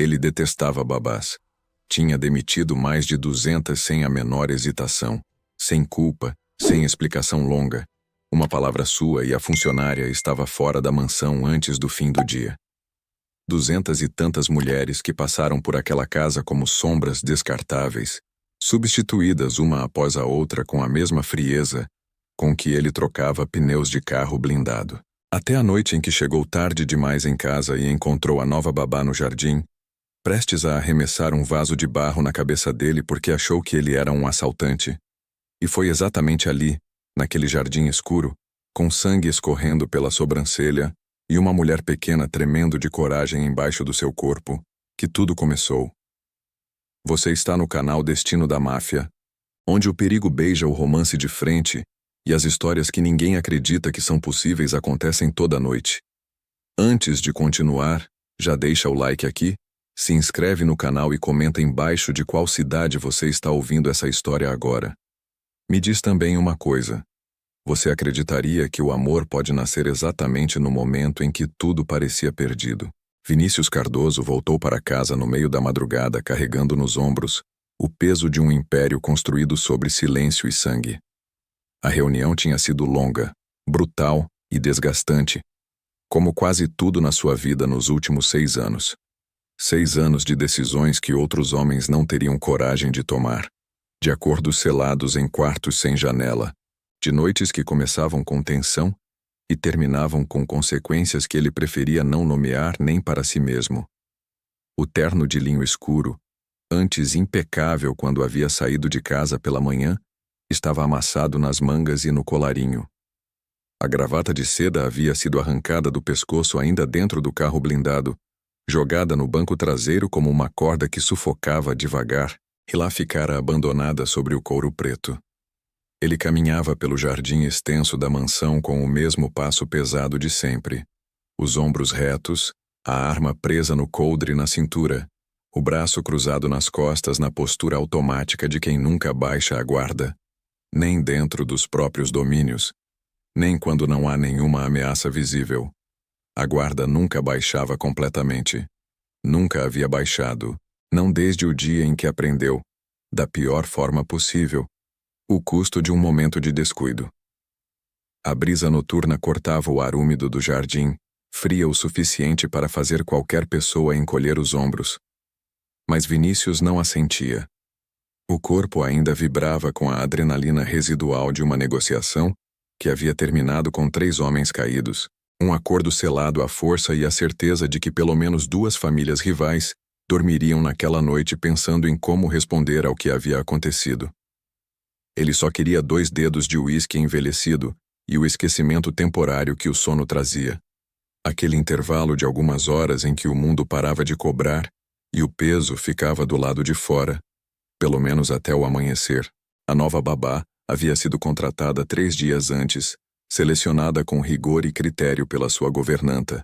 Ele detestava babás. Tinha demitido mais de 200 sem a menor hesitação, sem culpa, sem explicação longa. Uma palavra sua e a funcionária estava fora da mansão antes do fim do dia. 200 e tantas mulheres que passaram por aquela casa como sombras descartáveis, substituídas uma após a outra com a mesma frieza com que ele trocava pneus de carro blindado. Até a noite em que chegou tarde demais em casa e encontrou a nova babá no jardim, prestes a arremessar um vaso de barro na cabeça dele porque achou que ele era um assaltante. E foi exatamente ali, naquele jardim escuro, com sangue escorrendo pela sobrancelha e uma mulher pequena tremendo de coragem embaixo do seu corpo, que tudo começou. Você está no canal Destino da Máfia, onde o perigo beija o romance de frente e as histórias que ninguém acredita que são possíveis acontecem toda noite. Antes de continuar, já deixa o like aqui, se inscreve no canal e comenta embaixo de qual cidade você está ouvindo essa história agora. Me diz também uma coisa. Você acreditaria que o amor pode nascer exatamente no momento em que tudo parecia perdido? Vinícius Cardoso voltou para casa no meio da madrugada carregando nos ombros o peso de um império construído sobre silêncio e sangue. A reunião tinha sido longa, brutal e desgastante, como quase tudo na sua vida nos últimos 6 anos. 6 anos de decisões que outros homens não teriam coragem de tomar, de acordos selados em quartos sem janela, de noites que começavam com tensão e terminavam com consequências que ele preferia não nomear nem para si mesmo. O terno de linho escuro, antes impecável quando havia saído de casa pela manhã, estava amassado nas mangas e no colarinho. A gravata de seda havia sido arrancada do pescoço ainda dentro do carro blindado, jogada no banco traseiro como uma corda que sufocava devagar, e lá ficara abandonada sobre o couro preto. Ele caminhava pelo jardim extenso da mansão com o mesmo passo pesado de sempre, os ombros retos, a arma presa no coldre na cintura, o braço cruzado nas costas na postura automática de quem nunca baixa a guarda, nem dentro dos próprios domínios, nem quando não há nenhuma ameaça visível. A guarda nunca baixava completamente. Nunca havia baixado, não desde o dia em que aprendeu, da pior forma possível, o custo de um momento de descuido. A brisa noturna cortava o ar úmido do jardim, fria o suficiente para fazer qualquer pessoa encolher os ombros. Mas Vinícius não a sentia. O corpo ainda vibrava com a adrenalina residual de uma negociação que havia terminado com 3 homens caídos, um acordo selado à força e a certeza de que pelo menos 2 famílias rivais dormiriam naquela noite pensando em como responder ao que havia acontecido. Ele só queria 2 dedos de uísque envelhecido e o esquecimento temporário que o sono trazia. Aquele intervalo de algumas horas em que o mundo parava de cobrar e o peso ficava do lado de fora, pelo menos até o amanhecer. A nova babá havia sido contratada 3 dias antes, selecionada com rigor e critério pela sua governanta,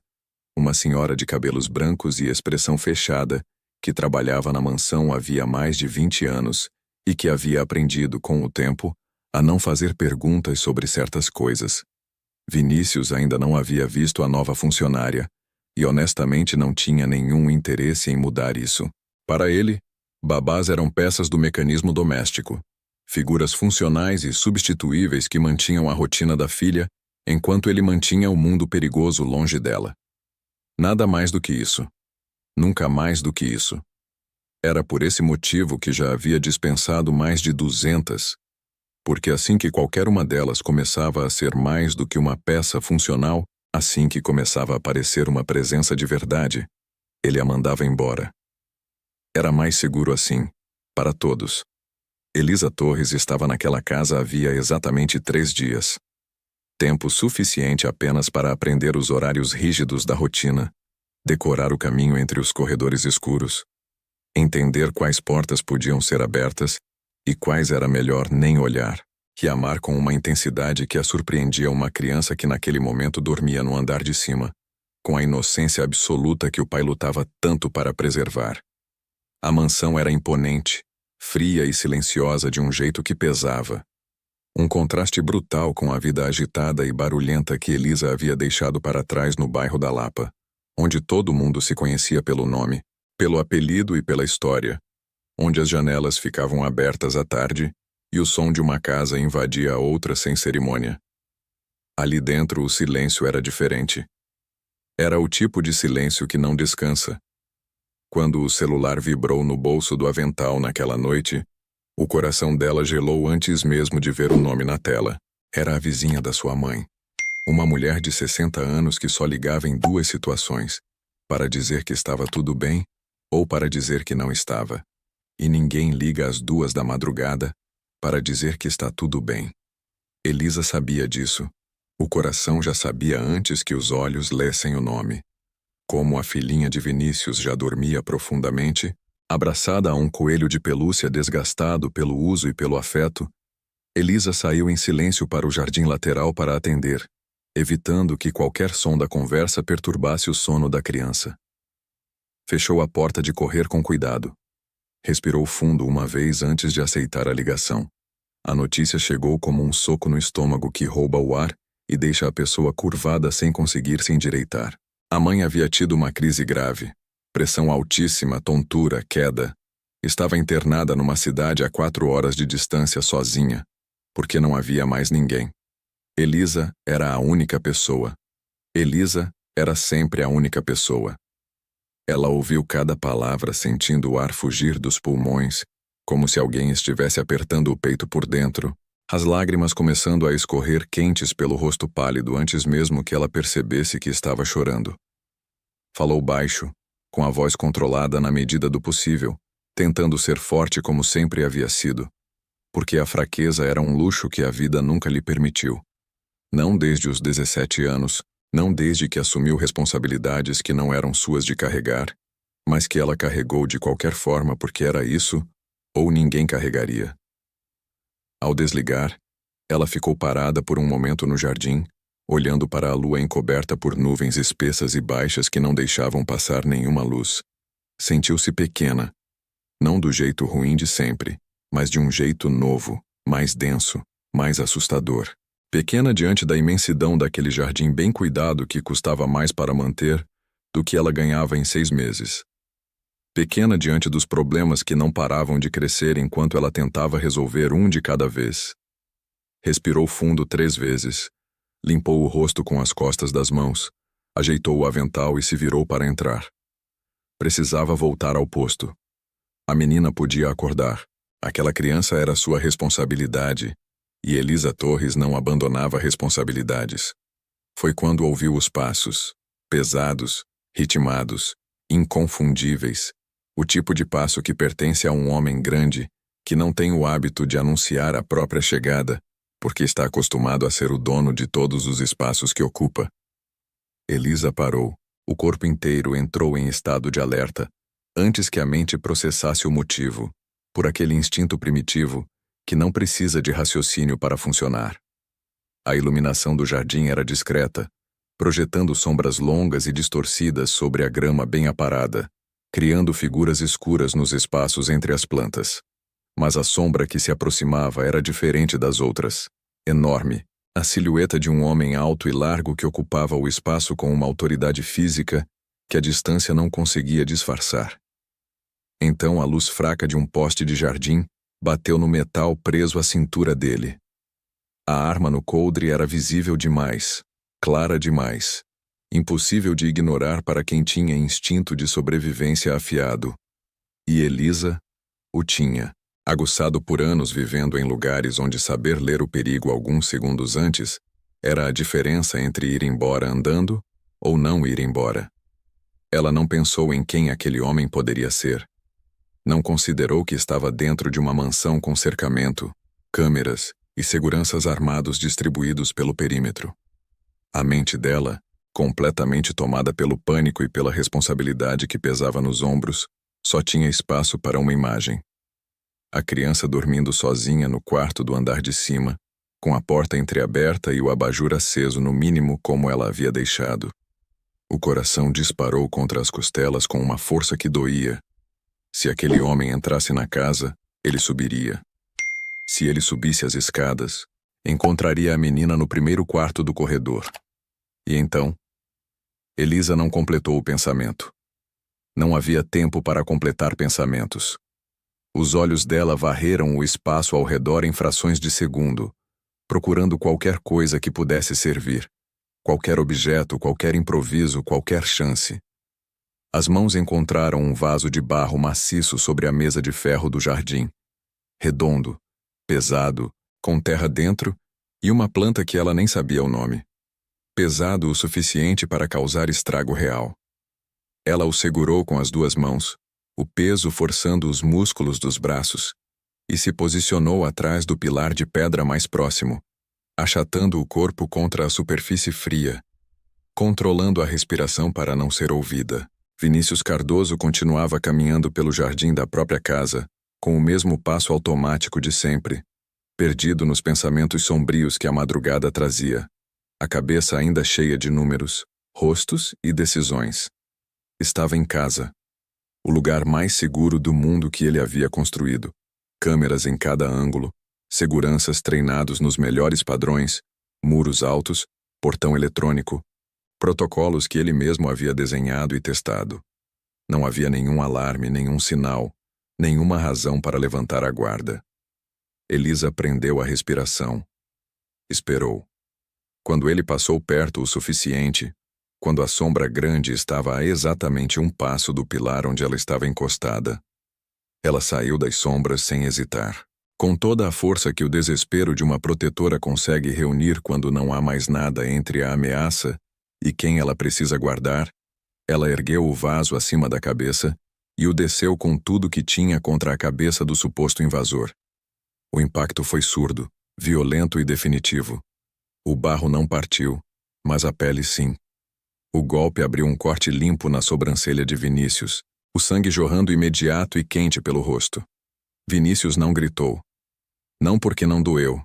uma senhora de cabelos brancos e expressão fechada, que trabalhava na mansão havia mais de 20 anos e que havia aprendido, com o tempo, a não fazer perguntas sobre certas coisas. Vinícius ainda não havia visto a nova funcionária e honestamente não tinha nenhum interesse em mudar isso. Para ele, babás eram peças do mecanismo doméstico, figuras funcionais e substituíveis que mantinham a rotina da filha enquanto ele mantinha o mundo perigoso longe dela. Nada mais do que isso. Nunca mais do que isso. Era por esse motivo que já havia dispensado mais de 200, porque assim que qualquer uma delas começava a ser mais do que uma peça funcional, assim que começava a parecer uma presença de verdade, ele a mandava embora. Era mais seguro assim, para todos. Elisa Torres estava naquela casa havia exatamente 3 dias. Tempo suficiente apenas para aprender os horários rígidos da rotina, decorar o caminho entre os corredores escuros, entender quais portas podiam ser abertas e quais era melhor nem olhar, e amar com uma intensidade que a surpreendia uma criança que naquele momento dormia no andar de cima, com a inocência absoluta que o pai lutava tanto para preservar. A mansão era imponente, fria e silenciosa de um jeito que pesava. Um contraste brutal com a vida agitada e barulhenta que Elisa havia deixado para trás no bairro da Lapa, onde todo mundo se conhecia pelo nome, Pelo apelido e pela história, onde as janelas ficavam abertas à tarde e o som de uma casa invadia a outra sem cerimônia. Ali dentro o silêncio era diferente. Era o tipo de silêncio que não descansa. Quando o celular vibrou no bolso do avental naquela noite, o coração dela gelou antes mesmo de ver o nome na tela. Era a vizinha da sua mãe. Uma mulher de 60 anos que só ligava em duas situações, para dizer que estava tudo bem ou para dizer que não estava. E ninguém liga às 2 da madrugada para dizer que está tudo bem. Elisa sabia disso. O coração já sabia antes que os olhos lessem o nome. Como a filhinha de Vinícius já dormia profundamente, abraçada a um coelho de pelúcia desgastado pelo uso e pelo afeto, Elisa saiu em silêncio para o jardim lateral para atender, evitando que qualquer som da conversa perturbasse o sono da criança. Fechou a porta de correr com cuidado. Respirou fundo uma vez antes de aceitar a ligação. A notícia chegou como um soco no estômago que rouba o ar e deixa a pessoa curvada sem conseguir se endireitar. A mãe havia tido uma crise grave. Pressão altíssima, tontura, queda. Estava internada numa cidade a 4 horas de distância sozinha, porque não havia mais ninguém. Elisa era a única pessoa. Elisa era sempre a única pessoa. Ela ouviu cada palavra sentindo o ar fugir dos pulmões, como se alguém estivesse apertando o peito por dentro, as lágrimas começando a escorrer quentes pelo rosto pálido antes mesmo que ela percebesse que estava chorando. Falou baixo, com a voz controlada na medida do possível, tentando ser forte como sempre havia sido, porque a fraqueza era um luxo que a vida nunca lhe permitiu. Não desde os 17 anos, não desde que assumiu responsabilidades que não eram suas de carregar, mas que ela carregou de qualquer forma porque era isso, ou ninguém carregaria. Ao desligar, ela ficou parada por um momento no jardim, olhando para a lua encoberta por nuvens espessas e baixas que não deixavam passar nenhuma luz. Sentiu-se pequena, não do jeito ruim de sempre, mas de um jeito novo, mais denso, mais assustador. Pequena diante da imensidão daquele jardim bem cuidado que custava mais para manter do que ela ganhava em 6 meses. Pequena diante dos problemas que não paravam de crescer enquanto ela tentava resolver um de cada vez. Respirou fundo 3 vezes, limpou o rosto com as costas das mãos, ajeitou o avental e se virou para entrar. Precisava voltar ao posto. A menina podia acordar. Aquela criança era sua responsabilidade, e Elisa Torres não abandonava responsabilidades. Foi quando ouviu os passos, pesados, ritmados, inconfundíveis, o tipo de passo que pertence a um homem grande que não tem o hábito de anunciar a própria chegada, porque está acostumado a ser o dono de todos os espaços que ocupa. Elisa parou. O corpo inteiro entrou em estado de alerta, antes que a mente processasse o motivo, por aquele instinto primitivo que não precisa de raciocínio para funcionar. A iluminação do jardim era discreta, projetando sombras longas e distorcidas sobre a grama bem aparada, criando figuras escuras nos espaços entre as plantas. Mas a sombra que se aproximava era diferente das outras. Enorme, a silhueta de um homem alto e largo que ocupava o espaço com uma autoridade física que a distância não conseguia disfarçar. Então a luz fraca de um poste de jardim bateu no metal preso à cintura dele. A arma no coldre era visível demais, clara demais, impossível de ignorar para quem tinha instinto de sobrevivência afiado. E Elisa o tinha, aguçado por anos vivendo em lugares onde saber ler o perigo alguns segundos antes era a diferença entre ir embora andando ou não ir embora. Ela não pensou em quem aquele homem poderia ser. Não considerou que estava dentro de uma mansão com cercamento, câmeras e seguranças armados distribuídos pelo perímetro. A mente dela, completamente tomada pelo pânico e pela responsabilidade que pesava nos ombros, só tinha espaço para uma imagem. A criança dormindo sozinha no quarto do andar de cima, com a porta entreaberta e o abajur aceso no mínimo como ela havia deixado. O coração disparou contra as costelas com uma força que doía. Se aquele homem entrasse na casa, ele subiria. Se ele subisse as escadas, encontraria a menina no primeiro quarto do corredor. E então, Elisa não completou o pensamento. Não havia tempo para completar pensamentos. Os olhos dela varreram o espaço ao redor em frações de segundo, procurando qualquer coisa que pudesse servir. Qualquer objeto, qualquer improviso, qualquer chance. As mãos encontraram um vaso de barro maciço sobre a mesa de ferro do jardim. Redondo, pesado, com terra dentro e uma planta que ela nem sabia o nome. Pesado o suficiente para causar estrago real. Ela o segurou com as duas mãos, o peso forçando os músculos dos braços, e se posicionou atrás do pilar de pedra mais próximo, achatando o corpo contra a superfície fria, controlando a respiração para não ser ouvida. Vinícius Cardoso continuava caminhando pelo jardim da própria casa, com o mesmo passo automático de sempre, perdido nos pensamentos sombrios que a madrugada trazia, a cabeça ainda cheia de números, rostos e decisões. Estava em casa, o lugar mais seguro do mundo que ele havia construído. Câmeras em cada ângulo, seguranças treinados nos melhores padrões, muros altos, portão eletrônico, protocolos que ele mesmo havia desenhado e testado. Não havia nenhum alarme, nenhum sinal, nenhuma razão para levantar a guarda. Elisa prendeu a respiração. Esperou. Quando ele passou perto o suficiente, quando a sombra grande estava a exatamente um passo do pilar onde ela estava encostada, ela saiu das sombras sem hesitar. Com toda a força que o desespero de uma protetora consegue reunir quando não há mais nada entre a ameaça e quem ela precisa guardar, ela ergueu o vaso acima da cabeça e o desceu com tudo que tinha contra a cabeça do suposto invasor. O impacto foi surdo, violento e definitivo. O barro não partiu, mas a pele sim. O golpe abriu um corte limpo na sobrancelha de Vinícius, o sangue jorrando imediato e quente pelo rosto. Vinícius não gritou. Não porque não doeu.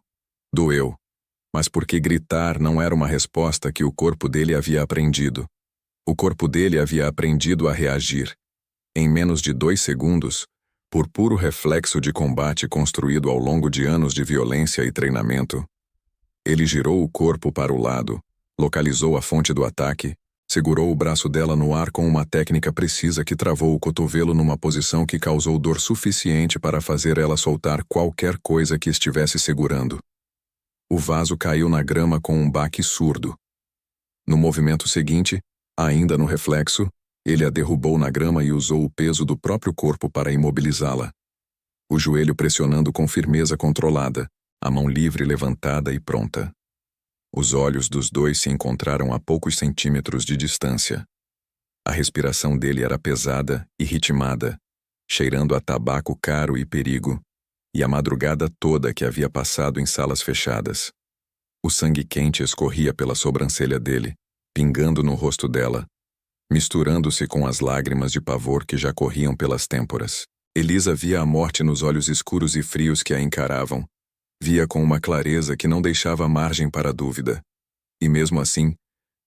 Doeu. Mas porque gritar não era uma resposta que o corpo dele havia aprendido. O corpo dele havia aprendido a reagir. Em menos de 2 segundos, por puro reflexo de combate construído ao longo de anos de violência e treinamento, ele girou o corpo para o lado, localizou a fonte do ataque, segurou o braço dela no ar com uma técnica precisa que travou o cotovelo numa posição que causou dor suficiente para fazer ela soltar qualquer coisa que estivesse segurando. O vaso caiu na grama com um baque surdo. No movimento seguinte, ainda no reflexo, ele a derrubou na grama e usou o peso do próprio corpo para imobilizá-la. O joelho pressionando com firmeza controlada, a mão livre levantada e pronta. Os olhos dos dois se encontraram a poucos centímetros de distância. A respiração dele era pesada e ritmada, cheirando a tabaco caro e perigo, e a madrugada toda que havia passado em salas fechadas. O sangue quente escorria pela sobrancelha dele, pingando no rosto dela, misturando-se com as lágrimas de pavor que já corriam pelas têmporas. Elisa via a morte nos olhos escuros e frios que a encaravam. Via com uma clareza que não deixava margem para dúvida. E mesmo assim,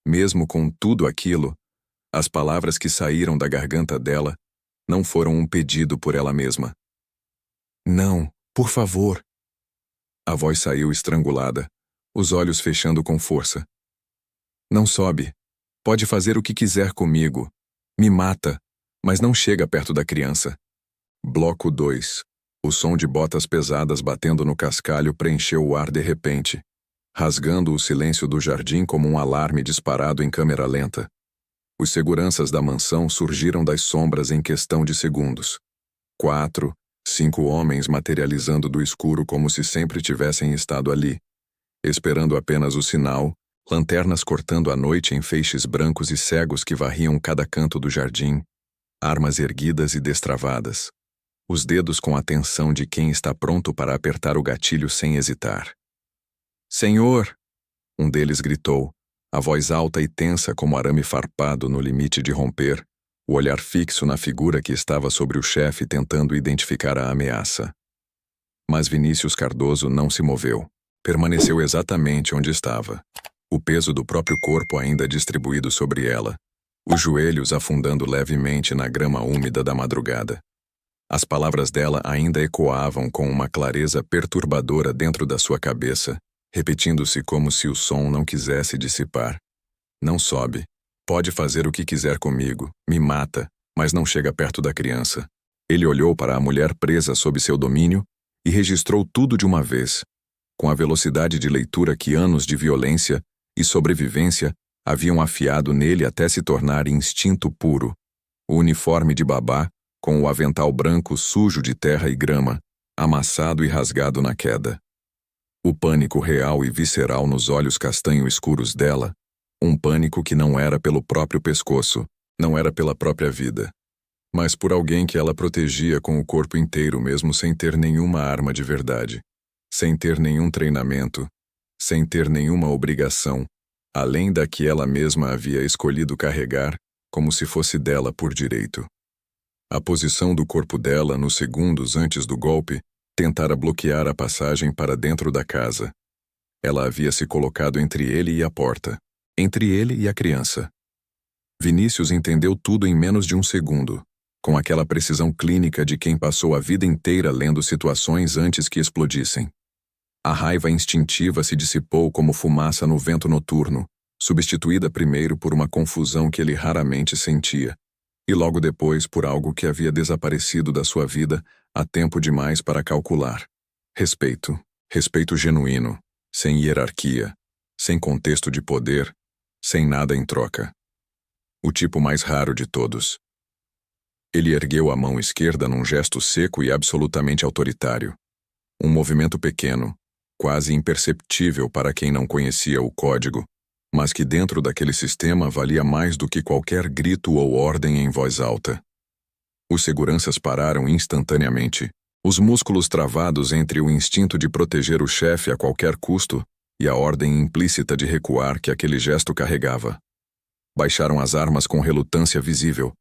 mesmo com tudo aquilo, as palavras que saíram da garganta dela não foram um pedido por ela mesma. Não, por favor. A voz saiu estrangulada, os olhos fechando com força. Não sobe. Pode fazer o que quiser comigo. Me mata, mas não chega perto da criança. Bloco 2. O som de botas pesadas batendo no cascalho preencheu o ar de repente, rasgando o silêncio do jardim como um alarme disparado em câmera lenta. Os seguranças da mansão surgiram das sombras em questão de segundos. 4, 5 homens materializando do escuro como se sempre tivessem estado ali, esperando apenas o sinal, lanternas cortando a noite em feixes brancos e cegos que varriam cada canto do jardim, armas erguidas e destravadas. Os dedos com a tensão de quem está pronto para apertar o gatilho sem hesitar. Senhor! Um deles gritou, a voz alta e tensa como arame farpado no limite de romper, o olhar fixo na figura que estava sobre o chefe tentando identificar a ameaça. Mas Vinícius Cardoso não se moveu. Permaneceu exatamente onde estava. O peso do próprio corpo ainda distribuído sobre ela, os joelhos afundando levemente na grama úmida da madrugada. As palavras dela ainda ecoavam com uma clareza perturbadora dentro da sua cabeça, repetindo-se como se o som não quisesse dissipar. Não sobe. Pode fazer o que quiser comigo. Me mata, mas não chega perto da criança. Ele olhou para a mulher presa sob seu domínio e registrou tudo de uma vez, com a velocidade de leitura que anos de violência e sobrevivência haviam afiado nele até se tornar instinto puro. O uniforme de babá, com o avental branco sujo de terra e grama, amassado e rasgado na queda. O pânico real e visceral nos olhos castanho escuros dela, um pânico que não era pelo próprio pescoço, não era pela própria vida, mas por alguém que ela protegia com o corpo inteiro mesmo sem ter nenhuma arma de verdade, sem ter nenhum treinamento, sem ter nenhuma obrigação, além da que ela mesma havia escolhido carregar como se fosse dela por direito. A posição do corpo dela nos segundos antes do golpe tentara bloquear a passagem para dentro da casa. Ela havia se colocado entre ele e a porta, entre ele e a criança. Vinícius entendeu tudo em menos de um segundo, com aquela precisão clínica de quem passou a vida inteira lendo situações antes que explodissem. A raiva instintiva se dissipou como fumaça no vento noturno, substituída primeiro por uma confusão que ele raramente sentia, e logo depois por algo que havia desaparecido da sua vida há tempo demais para calcular. Respeito. Respeito genuíno, sem hierarquia, sem contexto de poder, sem nada em troca. O tipo mais raro de todos. Ele ergueu a mão esquerda num gesto seco e absolutamente autoritário. Um movimento pequeno, quase imperceptível para quem não conhecia o código, mas que dentro daquele sistema valia mais do que qualquer grito ou ordem em voz alta. Os seguranças pararam instantaneamente, os músculos travados entre o instinto de proteger o chefe a qualquer custo e a ordem implícita de recuar que aquele gesto carregava. Baixaram as armas com relutância visível,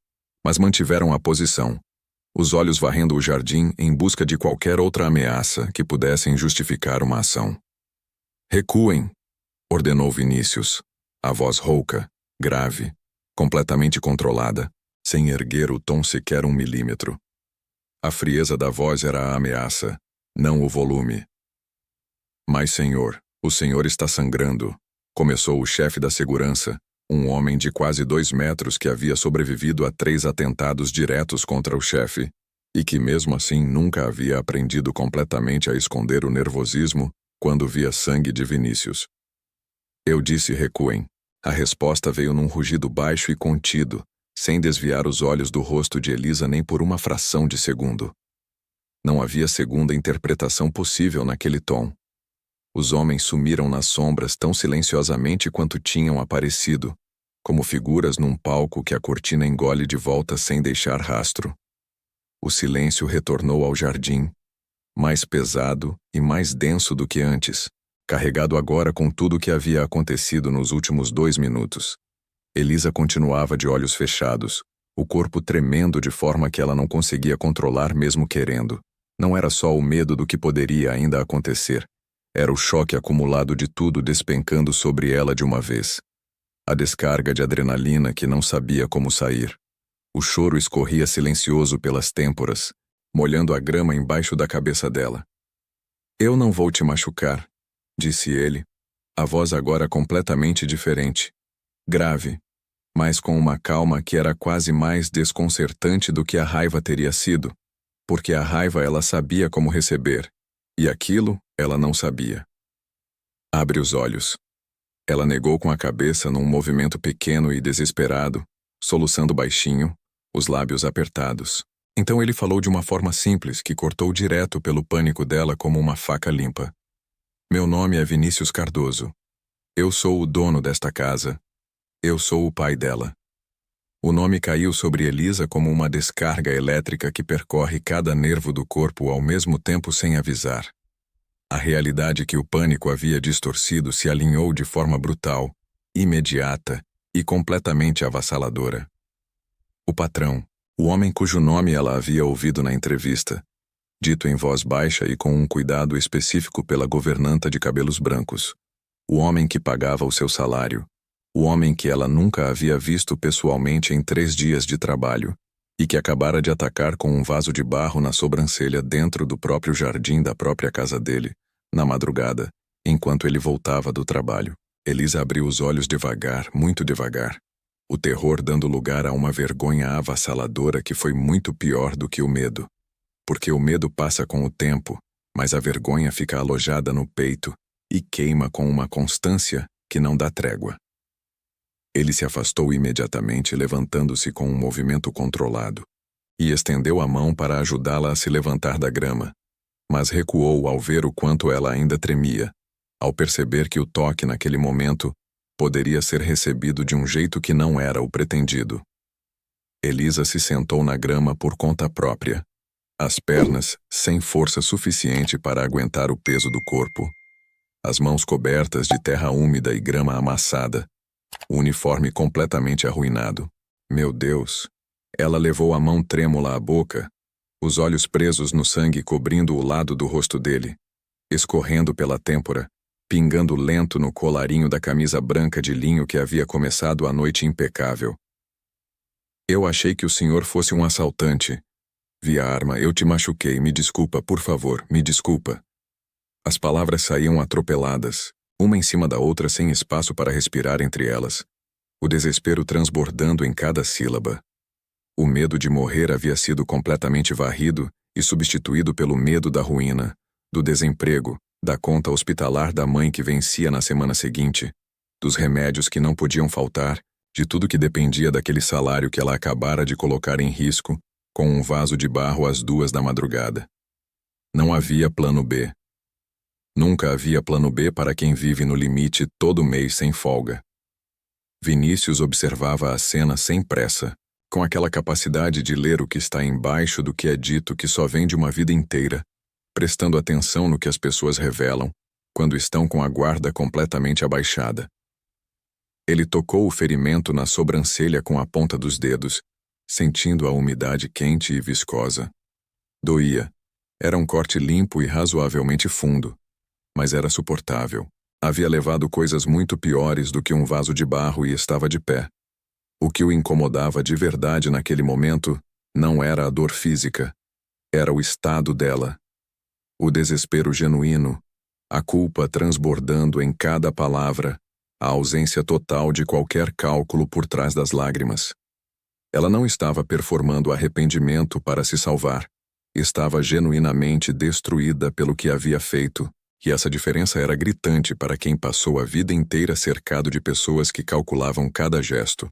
mas mantiveram a posição, os olhos varrendo o jardim em busca de qualquer outra ameaça que pudessem justificar uma ação. Recuem, ordenou Vinícius, a voz rouca, grave, completamente controlada, sem erguer o tom sequer 1 milímetro. A frieza da voz era a ameaça, não o volume. Mas, senhor, o senhor está sangrando, começou o chefe da segurança, um homem de quase 2 metros que havia sobrevivido a 3 atentados diretos contra o chefe, e que mesmo assim nunca havia aprendido completamente a esconder o nervosismo quando via sangue de Vinícius. Eu disse recuem. A resposta veio num rugido baixo e contido, sem desviar os olhos do rosto de Elisa nem por uma fração de segundo. Não havia segunda interpretação possível naquele tom. Os homens sumiram nas sombras tão silenciosamente quanto tinham aparecido, como figuras num palco que a cortina engole de volta sem deixar rastro. O silêncio retornou ao jardim, mais pesado e mais denso do que antes, carregado agora com tudo o que havia acontecido nos últimos 2 minutos. Elisa continuava de olhos fechados, o corpo tremendo de forma que ela não conseguia controlar mesmo querendo. Não era só o medo do que poderia ainda acontecer. Era o choque acumulado de tudo despencando sobre ela de uma vez. A descarga de adrenalina que não sabia como sair. O choro escorria silencioso pelas têmporas, molhando a grama embaixo da cabeça dela. Eu não vou te machucar, disse ele, a voz agora completamente diferente. Grave, mas com uma calma que era quase mais desconcertante do que a raiva teria sido, porque a raiva ela sabia como receber, e aquilo ela não sabia. Abre os olhos. Ela negou com a cabeça num movimento pequeno e desesperado, soluçando baixinho, os lábios apertados. Então ele falou de uma forma simples que cortou direto pelo pânico dela como uma faca limpa. Meu nome é Vinícius Cardoso. Eu sou o dono desta casa. Eu sou o pai dela. O nome caiu sobre Elisa como uma descarga elétrica que percorre cada nervo do corpo ao mesmo tempo sem avisar. A realidade que o pânico havia distorcido se alinhou de forma brutal, imediata e completamente avassaladora. O patrão, o homem cujo nome ela havia ouvido na entrevista, dito em voz baixa e com um cuidado específico pela governanta de cabelos brancos. O homem que pagava o seu salário. O homem que ela nunca havia visto pessoalmente em 3 dias de trabalho e que acabara de atacar com um vaso de barro na sobrancelha dentro do próprio jardim da própria casa dele, na madrugada, enquanto ele voltava do trabalho. Elisa abriu os olhos devagar, muito devagar. o terror dando lugar a uma vergonha avassaladora que foi muito pior do que o medo. Porque o medo passa com o tempo, mas a vergonha fica alojada no peito e queima com uma constância que não dá trégua. Ele se afastou imediatamente, levantando-se com um movimento controlado, e estendeu a mão para ajudá-la a se levantar da grama, mas recuou ao ver o quanto ela ainda tremia, ao perceber que o toque naquele momento poderia ser recebido de um jeito que não era o pretendido. Elisa se sentou na grama por conta própria, as pernas sem força suficiente para aguentar o peso do corpo, as mãos cobertas de terra úmida e grama amassada, o uniforme completamente arruinado. Meu Deus! Ela levou a mão trêmula à boca, os olhos presos no sangue cobrindo o lado do rosto dele, escorrendo pela têmpora, pingando lento no colarinho da camisa branca de linho que havia começado a noite impecável. Eu achei que o senhor fosse um assaltante. Vi a arma, eu te machuquei, me desculpa, por favor, me desculpa. As palavras saíam atropeladas, uma em cima da outra sem espaço para respirar entre elas, o desespero transbordando em cada sílaba. O medo de morrer havia sido completamente varrido e substituído pelo medo da ruína, do desemprego, da conta hospitalar da mãe que vencia na semana seguinte, dos remédios que não podiam faltar, de tudo que dependia daquele salário que ela acabara de colocar em risco com um vaso de barro às 2 da madrugada. Não havia plano B. Nunca havia plano B para quem vive no limite todo mês sem folga. Vinícius observava a cena sem pressa, com aquela capacidade de ler o que está embaixo do que é dito que só vem de uma vida inteira, prestando atenção no que as pessoas revelam, quando estão com a guarda completamente abaixada. Ele tocou o ferimento na sobrancelha com a ponta dos dedos, sentindo a umidade quente e viscosa. Doía. Era um corte limpo e razoavelmente fundo, mas era suportável. Havia levado coisas muito piores do que um vaso de barro e estava de pé. O que o incomodava de verdade naquele momento não era a dor física, era o estado dela. O desespero genuíno, a culpa transbordando em cada palavra, a ausência total de qualquer cálculo por trás das lágrimas. Ela não estava performando arrependimento para se salvar, estava genuinamente destruída pelo que havia feito, e essa diferença era gritante para quem passou a vida inteira cercado de pessoas que calculavam cada gesto.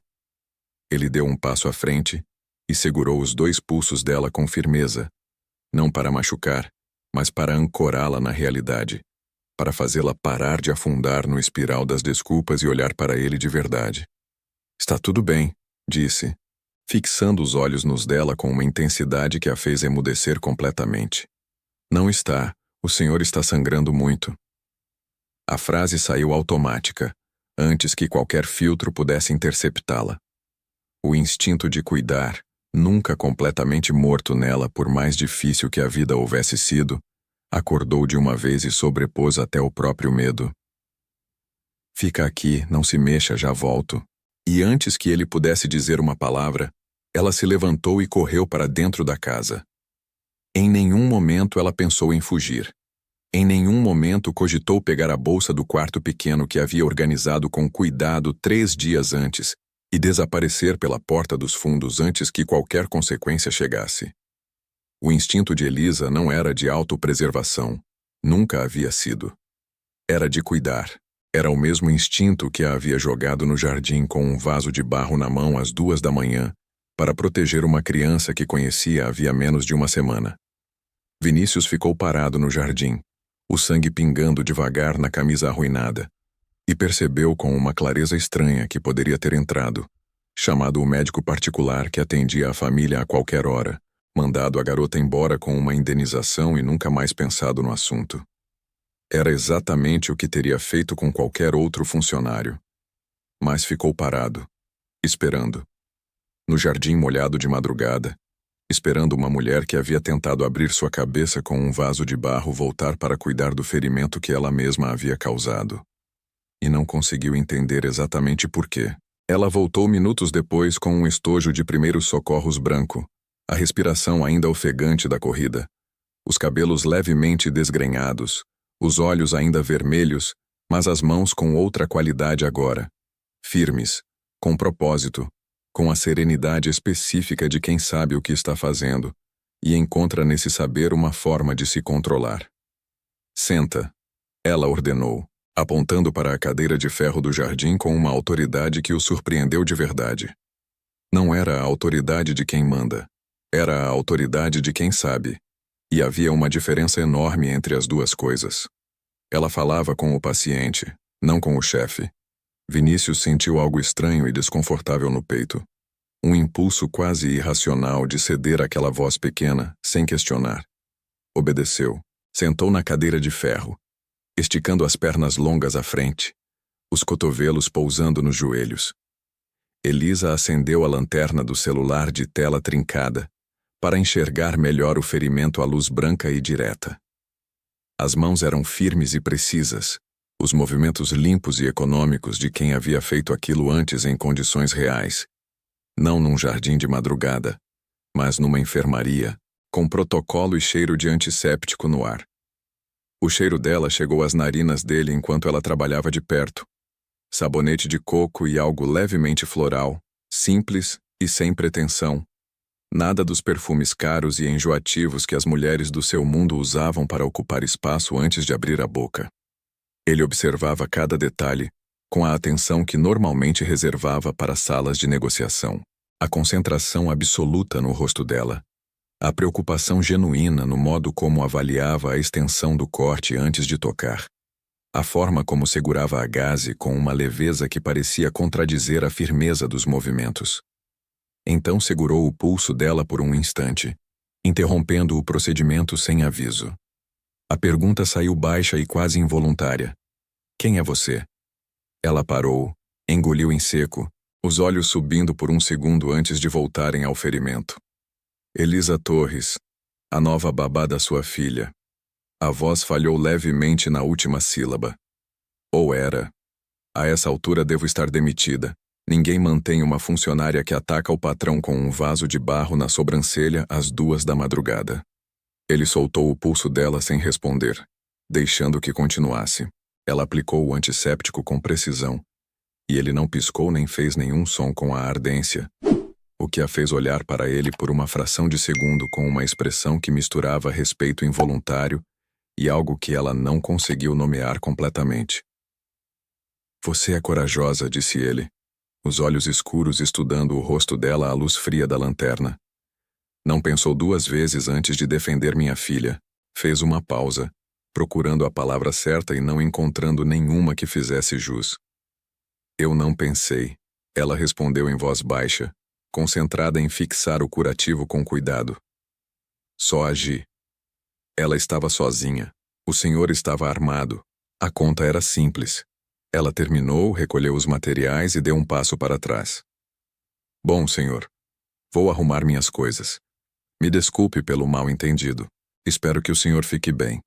Ele deu um passo à frente e segurou os 2 pulsos dela com firmeza, não para machucar, mas para ancorá-la na realidade, para fazê-la parar de afundar no espiral das desculpas e olhar para ele de verdade. Está tudo bem, disse, fixando os olhos nos dela com uma intensidade que a fez emudecer completamente. Não está, o senhor está sangrando muito. A frase saiu automática, antes que qualquer filtro pudesse interceptá-la. O instinto de cuidar, nunca completamente morto nela por mais difícil que a vida houvesse sido, acordou de uma vez e sobrepôs até o próprio medo. Fica aqui, não se mexa, já volto. E antes que ele pudesse dizer uma palavra, ela se levantou e correu para dentro da casa. Em nenhum momento ela pensou em fugir. Em nenhum momento cogitou pegar a bolsa do quarto pequeno que havia organizado com cuidado 3 dias antes e desaparecer pela porta dos fundos antes que qualquer consequência chegasse. O instinto de Elisa não era de autopreservação, nunca havia sido. Era de cuidar. Era o mesmo instinto que a havia jogado no jardim com um vaso de barro na mão às 2 da manhã, para proteger uma criança que conhecia havia menos de uma semana. Vinícius ficou parado no jardim, o sangue pingando devagar na camisa arruinada, e percebeu com uma clareza estranha que poderia ter entrado, chamado o médico particular que atendia a família a qualquer hora, mandado a garota embora com uma indenização e nunca mais pensado no assunto. Era exatamente o que teria feito com qualquer outro funcionário. Mas ficou parado, esperando. No jardim molhado de madrugada, esperando uma mulher que havia tentado abrir sua cabeça com um vaso de barro voltar para cuidar do ferimento que ela mesma havia causado. E não conseguiu entender exatamente por quê. Ela voltou minutos depois com um estojo de primeiros socorros branco, a respiração ainda ofegante da corrida, os cabelos levemente desgrenhados, os olhos ainda vermelhos, mas as mãos com outra qualidade agora, firmes, com propósito, com a serenidade específica de quem sabe o que está fazendo e encontra nesse saber uma forma de se controlar. Senta, ela ordenou, apontando para a cadeira de ferro do jardim com uma autoridade que o surpreendeu de verdade. Não era a autoridade de quem manda, era a autoridade de quem sabe, e havia uma diferença enorme entre as duas coisas. Ela falava com o paciente, não com o chefe. Vinícius sentiu algo estranho e desconfortável no peito. Um impulso quase irracional de ceder àquela voz pequena, sem questionar. Obedeceu. Sentou na cadeira de ferro, esticando as pernas longas à frente, os cotovelos pousando nos joelhos. Elisa acendeu a lanterna do celular de tela trincada para enxergar melhor o ferimento à luz branca e direta. As mãos eram firmes e precisas, os movimentos limpos e econômicos de quem havia feito aquilo antes em condições reais. Não num jardim de madrugada, mas numa enfermaria, com protocolo e cheiro de antisséptico no ar. O cheiro dela chegou às narinas dele enquanto ela trabalhava de perto. Sabonete de coco e algo levemente floral, simples e sem pretensão. Nada dos perfumes caros e enjoativos que as mulheres do seu mundo usavam para ocupar espaço antes de abrir a boca. Ele observava cada detalhe, com a atenção que normalmente reservava para salas de negociação. A concentração absoluta no rosto dela. A preocupação genuína no modo como avaliava a extensão do corte antes de tocar. A forma como segurava a gaze com uma leveza que parecia contradizer a firmeza dos movimentos. Então segurou o pulso dela por um instante, interrompendo o procedimento sem aviso. A pergunta saiu baixa e quase involuntária. Quem é você? Ela parou, engoliu em seco, os olhos subindo por um segundo antes de voltarem ao ferimento. Elisa Torres, a nova babá da sua filha. A voz falhou levemente na última sílaba. Ou era. A essa altura devo estar demitida. Ninguém mantém uma funcionária que ataca o patrão com um vaso de barro na sobrancelha às 2 da madrugada. Ele soltou o pulso dela sem responder, deixando que continuasse. Ela aplicou o antisséptico com precisão, e ele não piscou nem fez nenhum som com a ardência, o que a fez olhar para ele por uma fração de segundo com uma expressão que misturava respeito involuntário e algo que ela não conseguiu nomear completamente. Você é corajosa, disse ele, os olhos escuros estudando o rosto dela à luz fria da lanterna. Não pensou 2 vezes antes de defender minha filha. Fez uma pausa, procurando a palavra certa e não encontrando nenhuma que fizesse jus. Eu não pensei, ela respondeu em voz baixa, concentrada em fixar o curativo com cuidado. Só agi. Ela estava sozinha. O senhor estava armado. A conta era simples. Ela terminou, recolheu os materiais e deu um passo para trás. Bom, senhor. Vou arrumar minhas coisas. Me desculpe pelo mal-entendido. Espero que o senhor fique bem.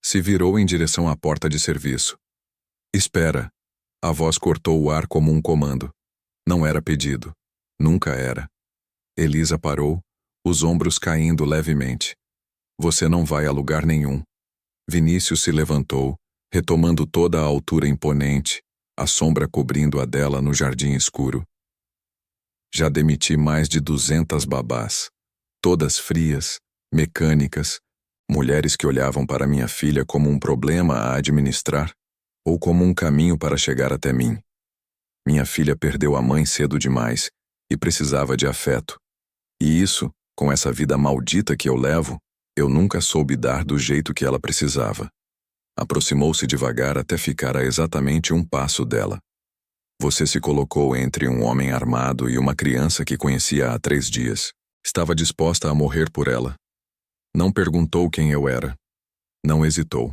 Se virou em direção à porta de serviço. Espera. A voz cortou o ar como um comando. Não era pedido. Nunca era. Elisa parou, os ombros caindo levemente. Você não vai a lugar nenhum. Vinícius se levantou, retomando toda a altura imponente, a sombra cobrindo a dela no jardim escuro. Já demiti mais de 200 babás, todas frias, mecânicas, mulheres que olhavam para minha filha como um problema a administrar, ou como um caminho para chegar até mim. Minha filha perdeu a mãe cedo demais e precisava de afeto. E isso, com essa vida maldita que eu levo, eu nunca soube dar do jeito que ela precisava. Aproximou-se devagar até ficar a exatamente um passo dela. Você se colocou entre um homem armado e uma criança que conhecia há 3 dias. Estava disposta a morrer por ela. Não perguntou quem eu era. Não hesitou.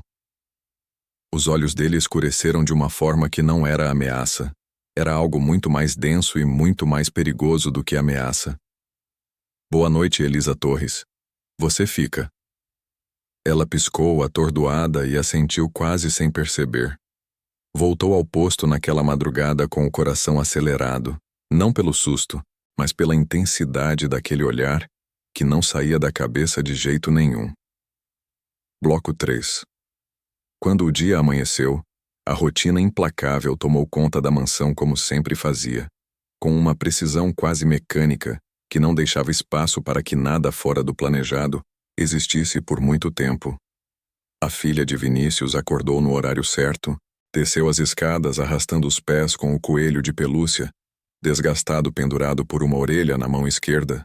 Os olhos dele escureceram de uma forma que não era ameaça. Era algo muito mais denso e muito mais perigoso do que ameaça. Boa noite, Elisa Torres. Você fica. Ela piscou, atordoada, e assentiu quase sem perceber. Voltou ao posto naquela madrugada com o coração acelerado, não pelo susto, mas pela intensidade daquele olhar que não saía da cabeça de jeito nenhum. Bloco 3. Quando o dia amanheceu, a rotina implacável tomou conta da mansão como sempre fazia. com uma precisão quase mecânica que não deixava espaço para que nada fora do planejado existisse por muito tempo. A filha de Vinícius acordou no horário certo, desceu as escadas arrastando os pés com o coelho de pelúcia, desgastado pendurado por uma orelha na mão esquerda.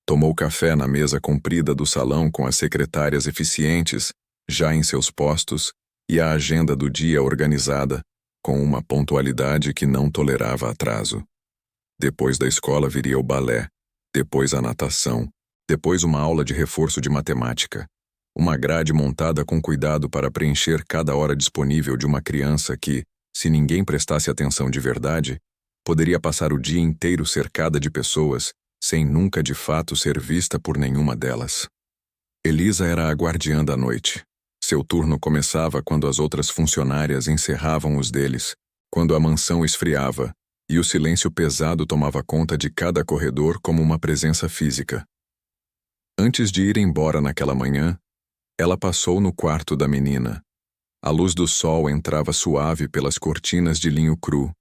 Tomou café na mesa comprida do salão com as secretárias eficientes, já em seus postos, e a agenda do dia organizada, com uma pontualidade que não tolerava atraso. Depois da escola viria o balé, depois a natação, depois uma aula de reforço de matemática. Uma grade montada com cuidado para preencher cada hora disponível de uma criança que, se ninguém prestasse atenção de verdade, poderia passar o dia inteiro cercada de pessoas, sem nunca de fato ser vista por nenhuma delas. Elisa era a guardiã da noite. Seu turno começava quando as outras funcionárias encerravam os deles, quando a mansão esfriava, e o silêncio pesado tomava conta de cada corredor como uma presença física. Antes de ir embora naquela manhã, ela passou no quarto da menina. A luz do sol entrava suave pelas cortinas de linho cru,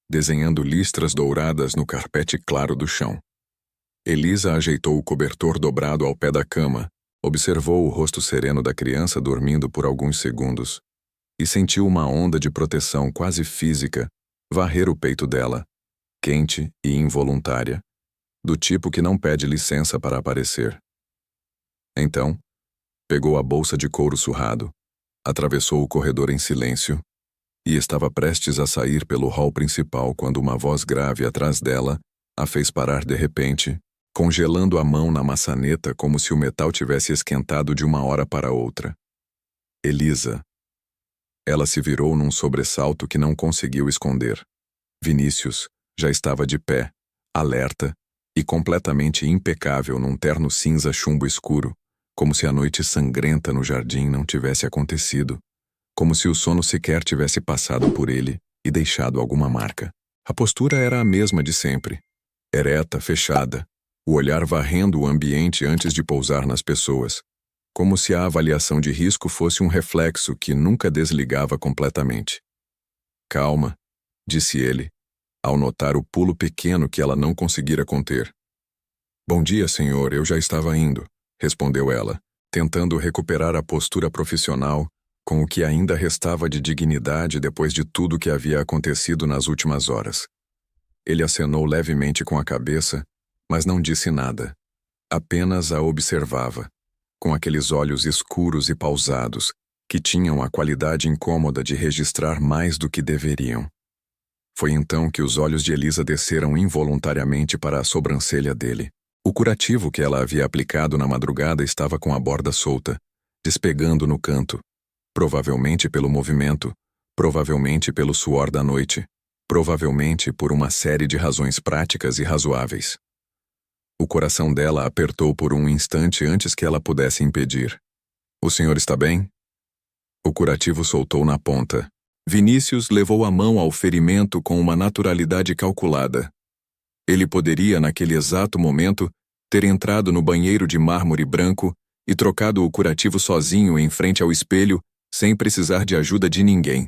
desenhando listras douradas no carpete claro do chão. Elisa ajeitou o cobertor dobrado ao pé da cama, observou o rosto sereno da criança dormindo por alguns segundos e sentiu uma onda de proteção quase física varrer o peito dela, quente e involuntária, do tipo que não pede licença para aparecer. Então, pegou a bolsa de couro surrado, atravessou o corredor em silêncio e estava prestes a sair pelo hall principal quando uma voz grave atrás dela a fez parar de repente, congelando a mão na maçaneta como se o metal tivesse esquentado de uma hora para outra. Elisa. Ela se virou num sobressalto que não conseguiu esconder. Vinícius já estava de pé, alerta e completamente impecável num terno cinza chumbo escuro, como se a noite sangrenta no jardim não tivesse acontecido, como se o sono sequer tivesse passado por ele e deixado alguma marca. A postura era a mesma de sempre, ereta, fechada, o olhar varrendo o ambiente antes de pousar nas pessoas, como se a avaliação de risco fosse um reflexo que nunca desligava completamente. Calma, disse ele, ao notar o pulo pequeno que ela não conseguira conter. Bom dia, senhor, eu já estava indo, respondeu ela, tentando recuperar a postura profissional com o que ainda restava de dignidade depois de tudo que havia acontecido nas últimas horas. Ele acenou levemente com a cabeça, mas não disse nada. Apenas a observava, com aqueles olhos escuros e pausados, que tinham a qualidade incômoda de registrar mais do que deveriam. Foi então que os olhos de Elisa desceram involuntariamente para a sobrancelha dele. O curativo que ela havia aplicado na madrugada estava com a borda solta, despegando no canto, provavelmente pelo movimento, provavelmente pelo suor da noite, provavelmente por uma série de razões práticas e razoáveis. O coração dela apertou por um instante antes que ela pudesse impedir. O senhor está bem? O curativo soltou na ponta. Vinícius levou a mão ao ferimento com uma naturalidade calculada. Ele poderia, naquele exato momento, ter entrado no banheiro de mármore branco e trocado o curativo sozinho em frente ao espelho, sem precisar de ajuda de ninguém.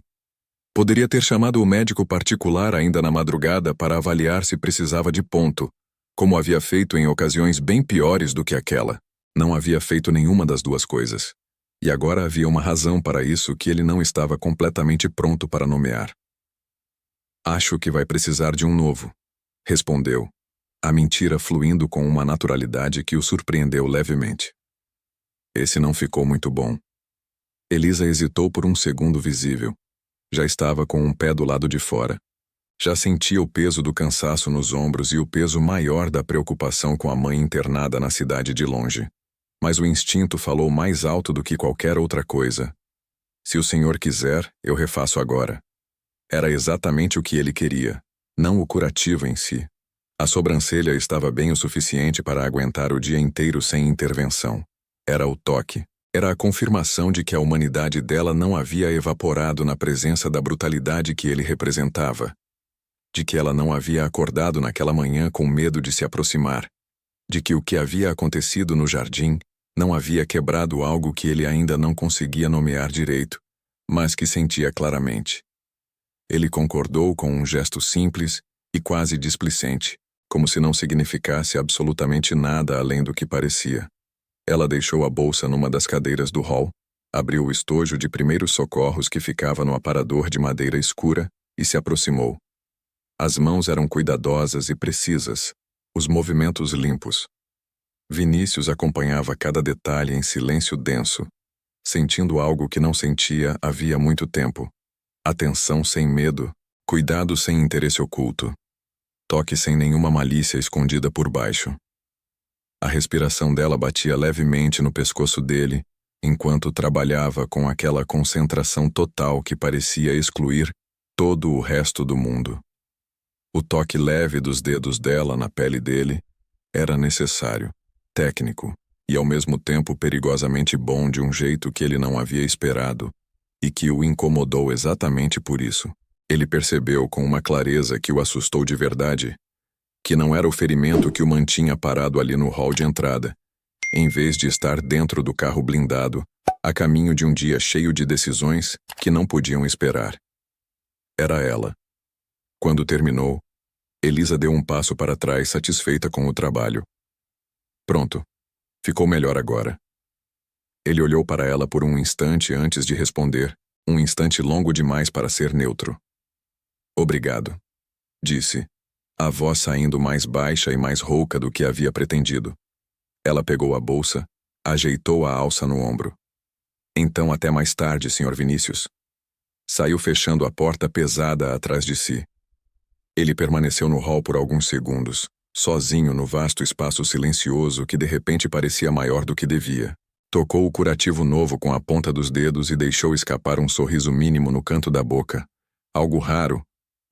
Poderia ter chamado o médico particular ainda na madrugada para avaliar se precisava de ponto, como havia feito em ocasiões bem piores do que aquela. Não havia feito nenhuma das duas coisas. E agora havia uma razão para isso que ele não estava completamente pronto para nomear. Acho que vai precisar de um novo, respondeu, a mentira fluindo com uma naturalidade que o surpreendeu levemente. Esse não ficou muito bom. Elisa hesitou por um segundo visível. Já estava com um pé do lado de fora. Já sentia o peso do cansaço nos ombros e o peso maior da preocupação com a mãe internada na cidade de longe. Mas o instinto falou mais alto do que qualquer outra coisa. Se o senhor quiser, eu refaço agora. Era exatamente o que ele queria, não o curativo em si. A sobrancelha estava bem o suficiente para aguentar o dia inteiro sem intervenção. Era o toque. Era a confirmação de que a humanidade dela não havia evaporado na presença da brutalidade que ele representava. De que ela não havia acordado naquela manhã com medo de se aproximar. De que o que havia acontecido no jardim não havia quebrado algo que ele ainda não conseguia nomear direito, mas que sentia claramente. Ele concordou com um gesto simples e quase displicente, como se não significasse absolutamente nada além do que parecia. Ela deixou a bolsa numa das cadeiras do hall, abriu o estojo de primeiros socorros que ficava no aparador de madeira escura e se aproximou. As mãos eram cuidadosas e precisas, os movimentos limpos. Vinícius acompanhava cada detalhe em silêncio denso, sentindo algo que não sentia havia muito tempo. Atenção sem medo, cuidado sem interesse oculto, toque sem nenhuma malícia escondida por baixo. A respiração dela batia levemente no pescoço dele, enquanto trabalhava com aquela concentração total que parecia excluir todo o resto do mundo. O toque leve dos dedos dela na pele dele era necessário, técnico, e ao mesmo tempo perigosamente bom de um jeito que ele não havia esperado, e que o incomodou exatamente por isso. Ele percebeu com uma clareza que o assustou de verdade, que não era o ferimento que o mantinha parado ali no hall de entrada, em vez de estar dentro do carro blindado, a caminho de um dia cheio de decisões que não podiam esperar. Era ela. Quando terminou, Elisa deu um passo para trás, satisfeita com o trabalho. Pronto. Ficou melhor agora. Ele olhou para ela por um instante antes de responder, um instante longo demais para ser neutro. Obrigado, disse, a voz saindo mais baixa e mais rouca do que havia pretendido. Ela pegou a bolsa, ajeitou a alça no ombro. Então até mais tarde, Sr. Vinícius. Saiu fechando a porta pesada atrás de si. Ele permaneceu no hall por alguns segundos, sozinho no vasto espaço silencioso que de repente parecia maior do que devia. Tocou o curativo novo com a ponta dos dedos e deixou escapar um sorriso mínimo no canto da boca, algo raro,